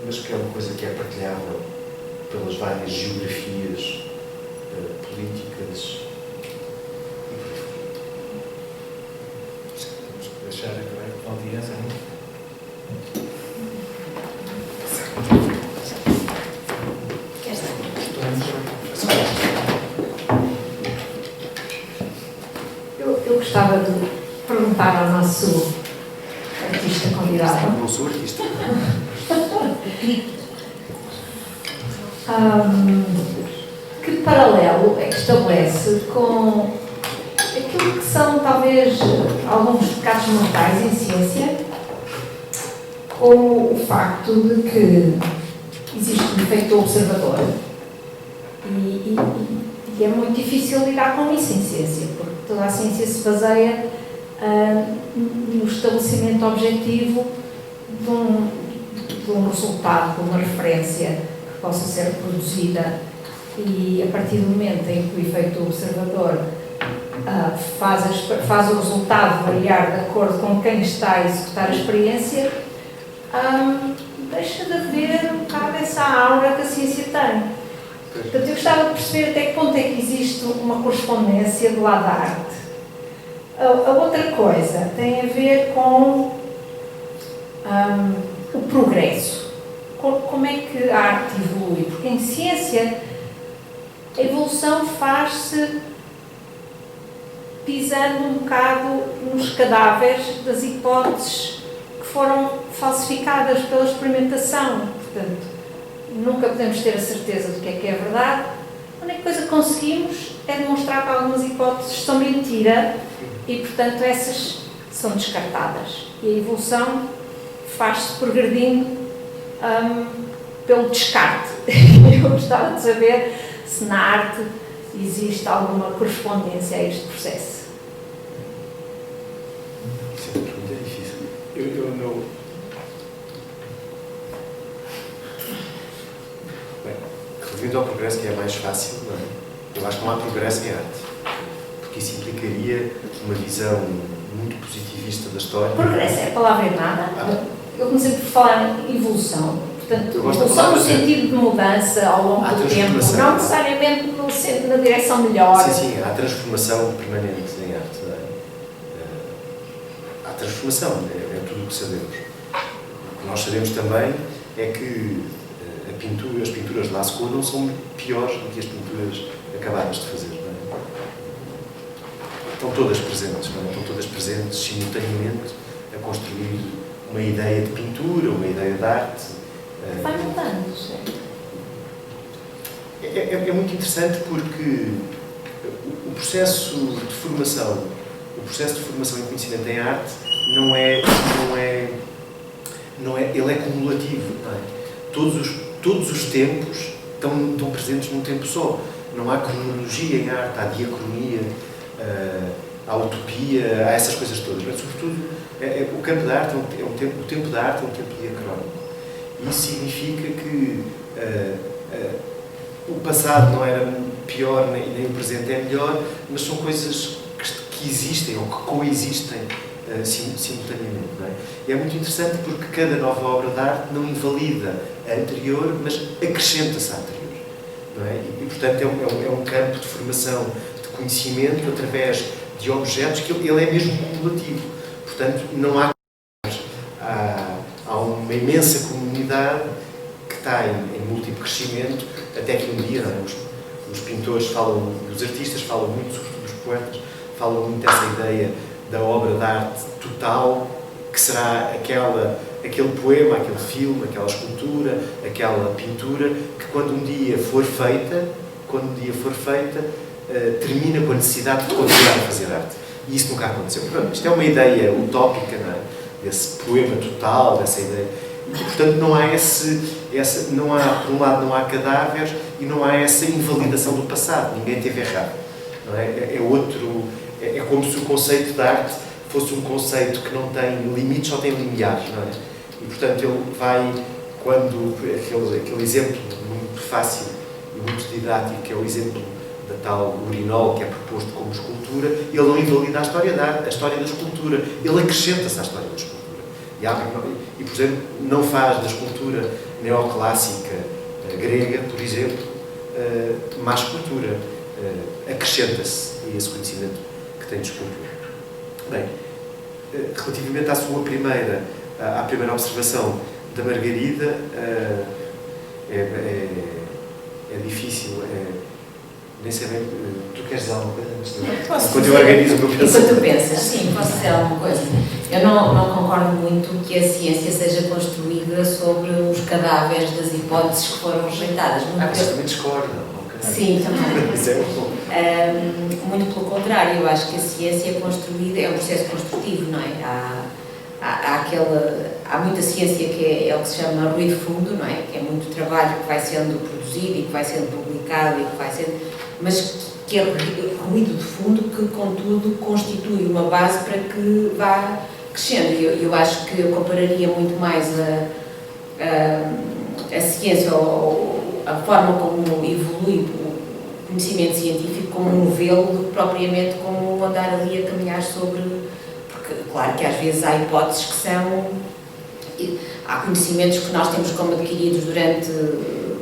mas que é uma coisa que é partilhável pelas várias geografias políticas e por aí fora. Vamos deixar também a audiência, não é? Eu gostava de perguntar ao nosso artista convidado. Não sou artista. Que paralelo é que estabelece com aquilo que são talvez alguns pecados mortais em ciência, com o facto de que existe um efeito observador e é muito difícil lidar com isso em ciência, porque toda a ciência se baseia no estabelecimento objetivo de um resultado, de uma referência que possa ser reproduzida, e a partir do momento em que o efeito observador faz o resultado variar de acordo com quem está a executar a experiência, deixa de haver um bocado essa aura que a ciência tem. Portanto, eu gostava de perceber até que ponto é que existe uma correspondência do lado da arte. A outra coisa tem a ver com o progresso. Como é que a arte evolui? Porque em ciência a evolução faz-se pisando um bocado nos cadáveres das hipóteses que foram falsificadas pela experimentação. Portanto, nunca podemos ter a certeza do que é verdade. A única coisa que conseguimos é demonstrar que algumas hipóteses são mentira e, portanto, essas são descartadas. E a evolução faz-se progredindo pelo descarte. Eu gostava de saber se na arte existe alguma correspondência a este processo. Isso é uma pergunta difícil. Eu não... Bem, relevando ao progresso, que é mais fácil, não é? Eu acho que não há progresso em arte, porque isso implicaria uma visão muito positivista da história. Progresso é a palavra errada. Eu comecei por falar em evolução. Portanto, evolução no sentido de mudança ao longo do tempo, não necessariamente na direção melhor. Sim, há transformação permanente em arte. Não é? Há transformação, é tudo o que sabemos. O que nós sabemos também é que as pinturas de Lascaux não são piores do que as pinturas acabadas de fazer. Não é? Estão todas presentes, não é? Estão todas presentes simultaneamente a construir uma ideia de pintura, uma ideia de arte. Vai mudando, certo? É muito interessante porque o processo de formação em conhecimento em arte ele é cumulativo. Não é? Todos os tempos estão presentes num tempo só. Não há cronologia em arte, há diacronia. à utopia, a essas coisas todas. Mas, sobretudo, o campo da arte o tempo da arte é um tempo diacrónico. Isso significa que o passado não era pior, nem o presente é melhor, mas são coisas que existem ou que coexistem simultaneamente. Não é? E é muito interessante porque cada nova obra de arte não invalida a anterior, mas acrescenta-se à anterior. Não é? E portanto, é um campo de formação de conhecimento através de objetos que ele é mesmo cumulativo. Portanto, não há uma imensa comunidade que está em múltiplo crescimento, até que um dia, não é? Os pintores falam, os artistas falam muito, sobretudo os poetas, falam muito dessa ideia da obra de arte total, que será aquele poema, aquele filme, aquela escultura, aquela pintura, que quando um dia for feita, termina com a necessidade de continuar a fazer arte. E isso nunca aconteceu. Pronto, isto é uma ideia utópica, não é? Desse poema total, dessa ideia. E, portanto, não há por um lado, não há cadáveres e não há essa invalidação do passado. Ninguém teve errado. Não é? É como se o conceito de arte fosse um conceito que não tem limites, só tem limiares, não é? E, portanto, ele vai, aquele exemplo muito fácil e muito didático, que é o exemplo da tal urinol, que é proposto como escultura, ele não invalida a história da arte, a história da escultura, ele acrescenta-se à história da escultura. E, por exemplo, não faz da escultura neoclássica grega, por exemplo, má escultura. Acrescenta-se a esse conhecimento que tem de escultura. Bem, relativamente à primeira observação da Margarida, é difícil, nem sei bem, tu queres dizer alguma coisa? Enquanto eu organizo o meu pensamento. Enquanto tu pensas, sim, posso dizer alguma coisa. Eu não concordo muito que a ciência seja construída sobre os cadáveres das hipóteses que foram rejeitadas. Mas também discordo. Sim, também. Isso é bom. Muito pelo contrário, eu acho que a ciência é construída, é um processo construtivo, não é? Há muita ciência que é o que se chama ruído de fundo, não é? Que é muito trabalho que vai sendo produzido e que vai sendo publicado e que vai sendo... mas que é ruído de fundo que, contudo, constitui uma base para que vá crescendo. Eu acho que eu compararia muito mais a ciência ou a forma como evolui o conhecimento científico como um novelo do que propriamente como andar ali a caminhar sobre... Porque, claro que às vezes há hipóteses que são... Há conhecimentos que nós temos como adquiridos durante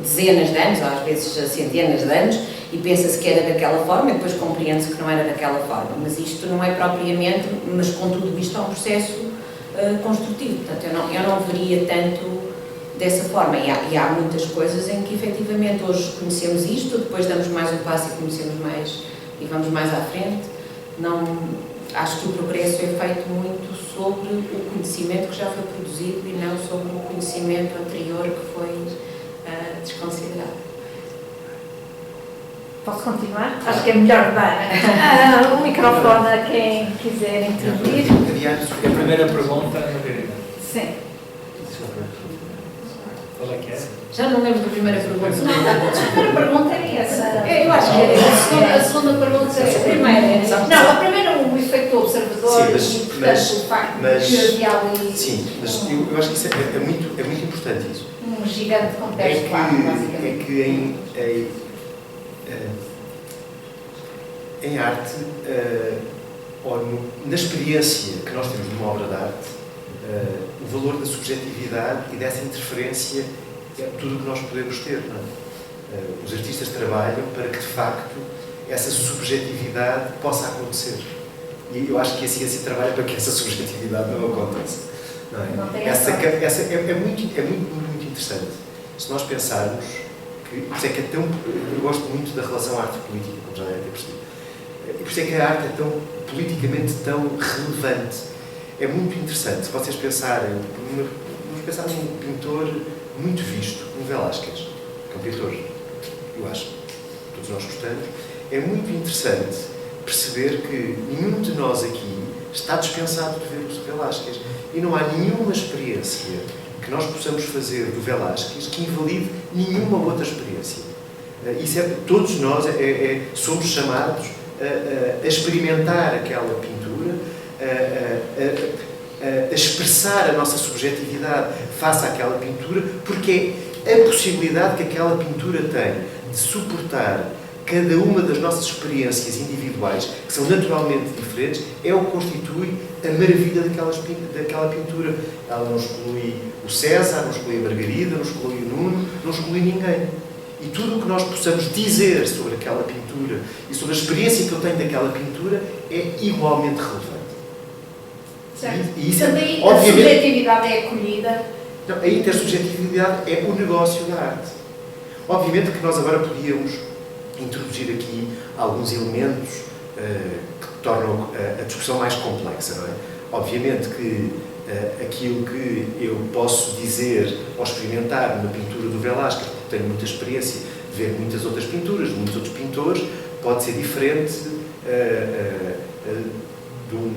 dezenas de anos, ou às vezes centenas de anos, e pensa-se que era daquela forma e depois compreende-se que não era daquela forma. Mas isto não é propriamente... Mas, contudo, isto é um processo construtivo. Portanto, eu não veria tanto dessa forma. E há muitas coisas em que, efetivamente, hoje conhecemos isto, depois damos mais um passo e conhecemos mais e vamos mais à frente. Acho que o progresso é feito muito sobre o conhecimento que já foi produzido e não sobre o conhecimento anterior que foi desconsiderado. Posso continuar? Acho que é melhor dar o microfone a quem quiser intervir. A primeira pergunta, Margarida. Sim. Qual é que é? Já não lembro da primeira pergunta. Não, a primeira pergunta é essa. Eu acho que era a segunda pergunta é a primeira. Não, a primeira o efeito do observador e, portanto, o facto de que havia ali... Sim, mas eu acho que isso é muito importante isso. Um gigante com pés de barro, basicamente. É que em arte, ou na experiência que nós temos de uma obra de arte, o valor da subjetividade e dessa interferência é tudo o que nós podemos ter. Não é? Os artistas trabalham para que, de facto, essa subjetividade possa acontecer. E eu acho que a ciência trabalha para que essa subjetividade não aconteça. Não é? Não tem essa é muito interessante. Se nós pensarmos que... Por isso é que é tão... Eu gosto muito da relação arte-política, como já devem ter percebido. E por isso é que a arte é tão politicamente tão relevante. É muito interessante, se vocês pensarem, vamos pensar num pintor muito visto, um Velázquez, que é um pintor, eu acho, todos nós gostamos. É muito interessante perceber que nenhum de nós aqui está dispensado de ver o Velázquez. E não há nenhuma experiência que nós possamos fazer do Velázquez que invalide nenhuma outra experiência. Todos nós somos chamados a experimentar aquela pintura, a expressar a nossa subjetividade face àquela pintura, porque é a possibilidade que aquela pintura tem de suportar cada uma das nossas experiências individuais, que são naturalmente diferentes, é o que constitui a maravilha daquela pintura. Ela não exclui o César, não exclui a Margarida, não exclui o Nuno, não exclui ninguém. E tudo o que nós possamos dizer sobre aquela pintura e sobre a experiência que eu tenho daquela pintura é igualmente relevante. Certo. E isso, também obviamente, a subjetividade é acolhida. Não, a intersubjetividade é o negócio da arte. Obviamente que nós agora podíamos introduzir aqui alguns elementos que tornam a discussão mais complexa, não é? Obviamente que aquilo que eu posso dizer ou experimentar numa pintura do Velázquez, porque tenho muita experiência de ver muitas outras pinturas, de muitos outros pintores, pode ser diferente de um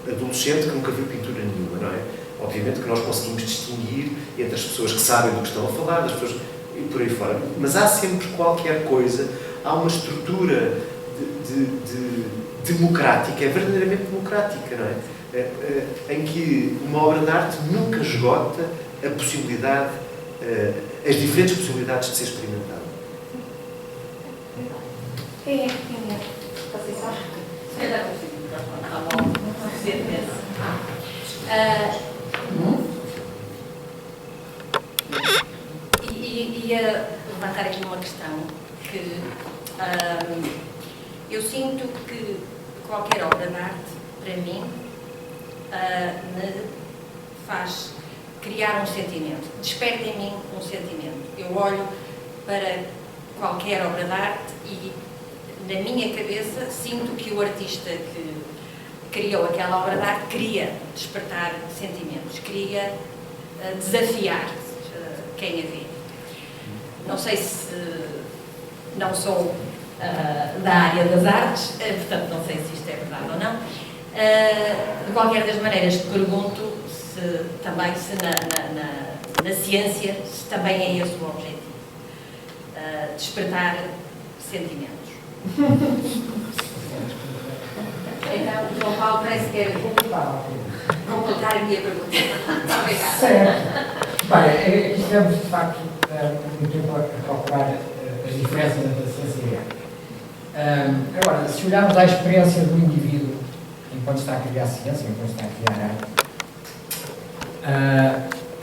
adolescente que nunca viu pintura nenhuma, não é? Obviamente que nós conseguimos distinguir entre as pessoas que sabem do que estão a falar, das pessoas e por aí fora. Mas há sempre qualquer coisa, há uma estrutura democrática, é verdadeiramente democrática, não é? Em que uma obra de arte nunca esgota a possibilidade, as diferentes possibilidades de ser experimentada. Quem é? Vocês sabem? Ia levantar aqui uma questão que eu sinto que qualquer obra de arte, para mim, me faz criar um sentimento, desperta em mim um sentimento. Eu olho para qualquer obra de arte e, na minha cabeça, sinto que o artista que criou aquela obra de arte queria despertar sentimentos, queria desafiar quem a vê. Não sei se não sou da área das artes, portanto não sei se isto é verdade ou não. De qualquer das maneiras, te pergunto se também na ciência se também é esse o objetivo, despertar sentimentos. Então, o João Paulo parece que quer completar a minha pergunta. Obrigada. Certo. Bem, aqui estamos, de facto, muito tempo a procurar as diferenças entre a ciência e a arte. Agora, se olharmos à experiência do indivíduo enquanto está a criar ciência, enquanto está a criar arte,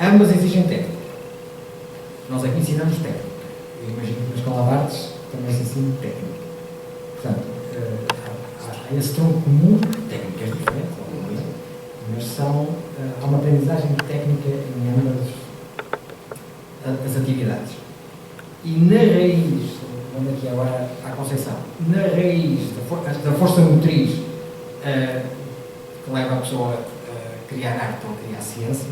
ambas exigem técnica. Nós aqui ensinamos técnica. Eu imagino que na Escola de Artes também se ensina técnica. Portanto, há esse tronco comum, técnicas diferentes, obviamente, mas há uma aprendizagem técnica em ambas as atividades. E na raiz, vamos aqui agora à Conceição, na raiz da força motriz que leva a pessoa a criar arte ou a criar ciência,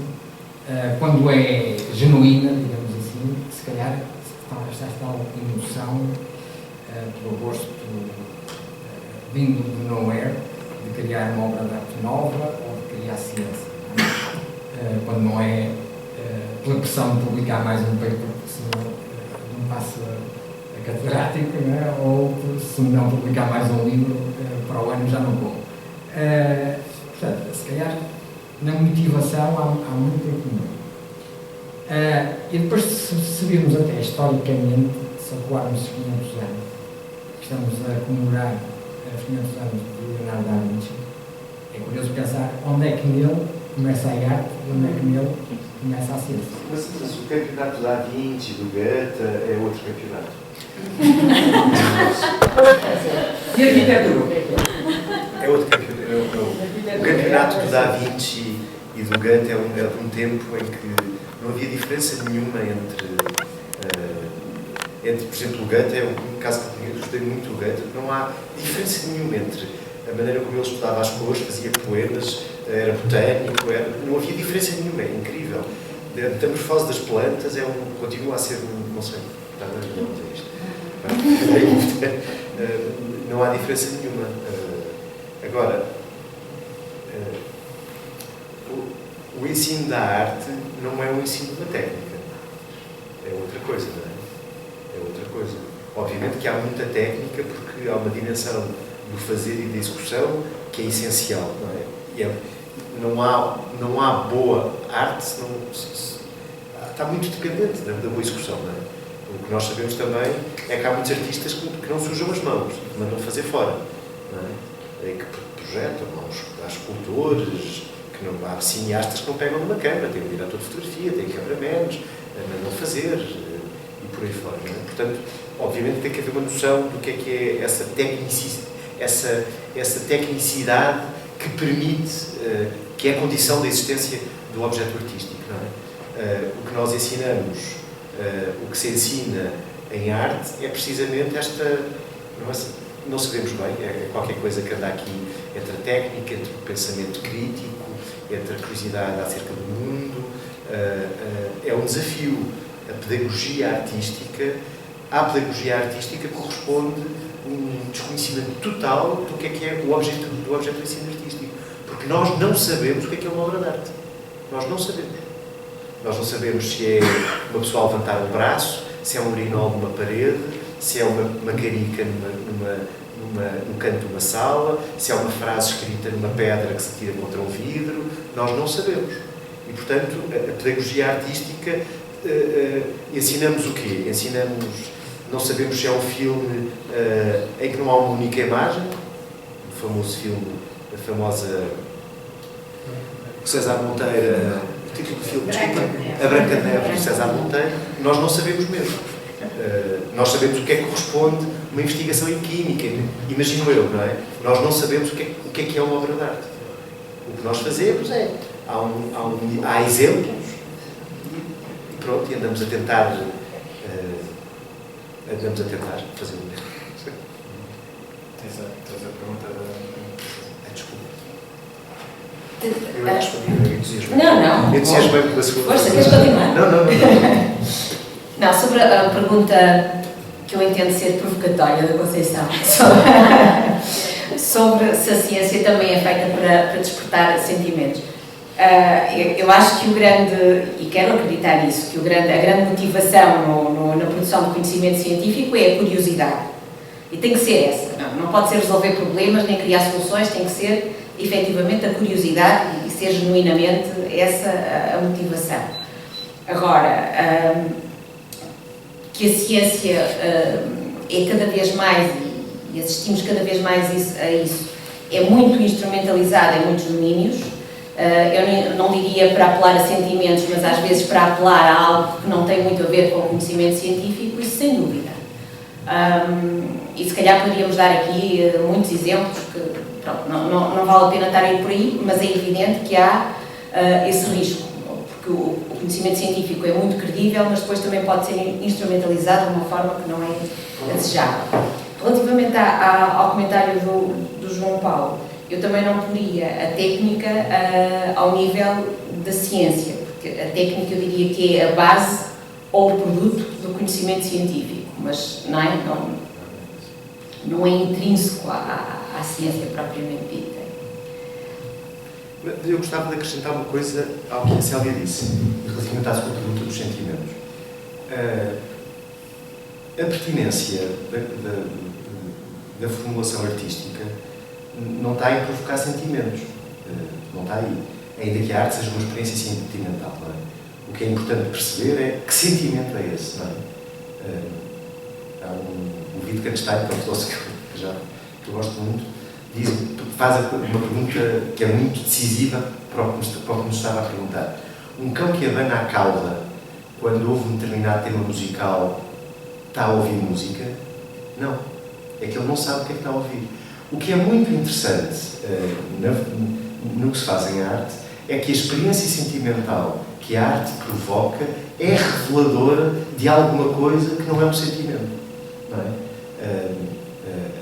quando é genuína, digamos assim, se calhar está tal emoção pelo gosto vindo do nowhere, de criar uma obra de arte nova ou de criar ciência. Quando não é pela pressão de publicar mais um paper, porque senão não passa a catedrática, não é? Ou se não publicar mais um livro, para o ano já não vou. Portanto, se calhar na motivação há muito em comum. E depois, se virmos até historicamente, se acuarmos 500 anos, estamos a comemorar os 500 anos de Leonardo da Vinci, é curioso pensar onde é que nele começa a arte e onde é que nele começa a ciência. Mas o campeonato da Vinci, do Goethe, é outro campeonato. E a arquitetura? É outro campeonato. O campeonato do Da Vinci e do Goethe é de um tempo em que não havia diferença nenhuma entre por exemplo, o Goethe é um caso que eu gostei muito do Goethe, não há diferença nenhuma entre a maneira como ele estudava as cores, fazia poemas, era botânico, não havia diferença nenhuma, é incrível. A metamorfose das plantas continua a ser um conceito. Não há diferença nenhuma. Agora, o ensino da arte não é um ensino da técnica, é outra coisa, não é? É outra coisa. Obviamente que há muita técnica porque há uma dimensão do fazer e da execução que é essencial, não é? Não há boa arte está muito dependente da boa execução, não é? O que nós sabemos também é que há muitos artistas que não sujam as mãos, que mandam fazer fora, não é? Que projetam, há escultores, há cineastas que não pegam numa câmara, têm um diretor de fotografia, têm cameramans, mandam fazer e por aí fora, não é? Portanto, obviamente tem que haver uma noção do que é essa tecnicidade que permite, que é a condição da existência do objeto artístico, não é? O que nós ensinamos, o que se ensina em arte é precisamente esta, não sabemos bem, é qualquer coisa que anda aqui entre a técnica, entre o pensamento crítico, entre a curiosidade acerca do mundo, é um desafio. A pedagogia artística, à pedagogia artística corresponde um desconhecimento total do que é o objeto do ensino artístico. Porque nós não sabemos o que é uma obra de arte. Nós não sabemos. Nós não sabemos se é uma pessoa a levantar um braço, se é um urinol numa parede, se é uma carica no canto de uma sala, se é uma frase escrita numa pedra que se tira contra um vidro. Nós não sabemos. E, portanto, a pedagogia artística, ensinamos o quê? Não sabemos se é um filme em que não há uma única imagem, o famoso filme, a famosa César Monteiro, o título do filme, desculpa, A Branca de Neve, de César Monteiro. Nós não sabemos mesmo. Nós sabemos o que é que corresponde a uma investigação em química, imagino eu, não é? Nós não sabemos o que é uma obra de arte. O que nós fazemos é, há exemplos, e pronto, e andamos a tentar fazer o mesmo. Tens a pergunta Desculpa. Eu respondi, eu entusiasmei. Não. Eu entusiasmei pela sua... Força, queres continuar? Não. Não, sobre a pergunta que eu entendo ser provocatória da Conceição, sobre se a ciência também é feita para despertar sentimentos. Eu acho que e quero acreditar nisso, que a grande motivação na produção de conhecimento científico é a curiosidade. E tem que ser essa. Não pode ser resolver problemas, nem criar soluções, tem que ser efetivamente a curiosidade e ser genuinamente essa a motivação. Agora, que a ciência é cada vez mais, e assistimos cada vez mais a isso, é muito instrumentalizada em muitos domínios. Eu não diria para apelar a sentimentos, mas às vezes para apelar a algo que não tem muito a ver com o conhecimento científico, isso sem dúvida. E se calhar poderíamos dar aqui muitos exemplos que pronto, não vale a pena estar a ir por aí, mas é evidente que há esse risco, porque o conhecimento científico é muito credível, mas depois também pode ser instrumentalizado de uma forma que não é desejável. Relativamente ao comentário do João Paulo, eu também não poria a técnica ao nível da ciência, porque a técnica eu diria que é a base ou o produto do conhecimento científico, mas não é intrínseco à ciência propriamente dita. Eu gostava de acrescentar uma coisa ao que a Célia disse, relativamente à sua pergunta dos sentimentos. A pertinência da formulação artística não está em provocar sentimentos, não está aí. Ainda que a arte seja uma experiência sentimental, não é? O que é importante perceber é que sentimento é esse, não é? Há um Wittgenstein, que é um filósofo que eu gosto muito, faz uma pergunta que é muito decisiva para o que nos estava a perguntar. Um cão que abana a cauda quando ouve um determinado tema musical está a ouvir música? Não. É que ele não sabe o que é que está a ouvir. O que é muito interessante no que se faz em arte é que a experiência sentimental que a arte provoca é reveladora de alguma coisa que não é um sentimento. Não é?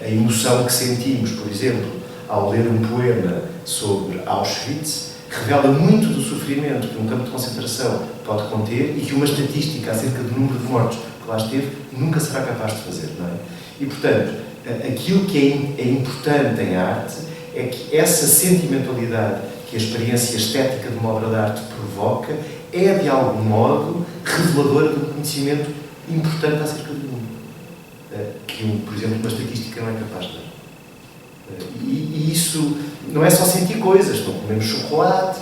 A emoção que sentimos, por exemplo, ao ler um poema sobre Auschwitz, revela muito do sofrimento que um campo de concentração pode conter e que uma estatística acerca do número de mortos que lá esteve nunca será capaz de fazer. Não é? E, portanto, aquilo que é importante em arte é que essa sentimentalidade que a experiência estética de uma obra de arte provoca é, de algum modo, reveladora de um conhecimento importante acerca do mundo. Que, por exemplo, uma estatística não é capaz de dar. E isso não é só sentir coisas, não comemos chocolate,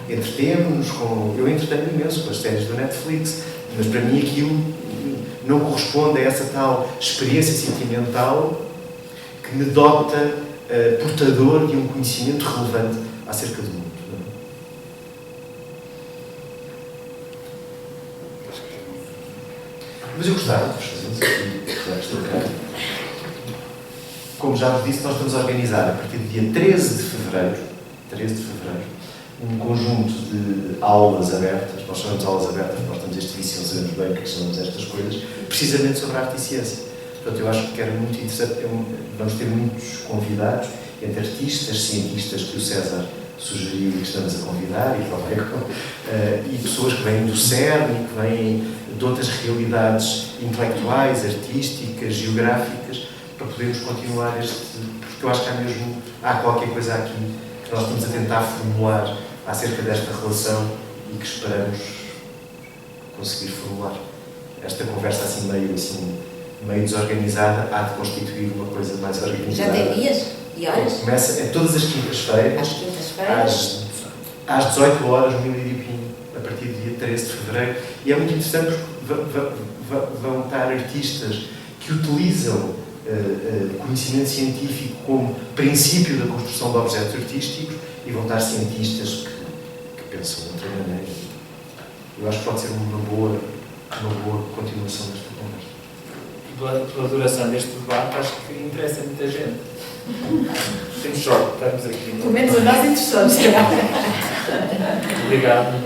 entretemos-nos com... Eu entretenho imenso com as séries do Netflix, mas para mim aquilo não corresponde a essa tal experiência sentimental que me dota portador de um conhecimento relevante acerca do mundo. Mas eu gostava de vos fazer aqui, como já vos disse, nós estamos a organizar a partir do dia 13 de fevereiro, um conjunto de aulas abertas. Nós chamamos aulas abertas, nós temos este vício, não sabemos bem o que chamamos estas coisas, precisamente sobre arte e ciência. Portanto, eu acho que era muito interessante, vamos ter muitos convidados, entre artistas, cientistas que o César sugeriu e que estamos a convidar, e pessoas que vêm do CERN e que vêm de outras realidades intelectuais, artísticas, geográficas, para podermos continuar porque eu acho que há qualquer coisa aqui que nós estamos a tentar formular acerca desta relação e que esperamos conseguir formular. Esta conversa assim meio desorganizada há de constituir uma coisa mais organizada. Já tem dias e horas? Começa todas as quintas-feiras. Às quintas-feiras? Às 18 horas, no Mil Iripim, a partir do dia 13 de fevereiro. E é muito interessante porque vão estar artistas que utilizam conhecimento científico como princípio da construção de objetos artísticos e vão estar cientistas que pensam de outra maneira. Eu acho que pode ser uma boa continuação desta conversa. Pela duração deste debate, acho que interessa muita gente. Temos sorte, estamos aqui. Pelo menos a nós interessamos. Obrigado.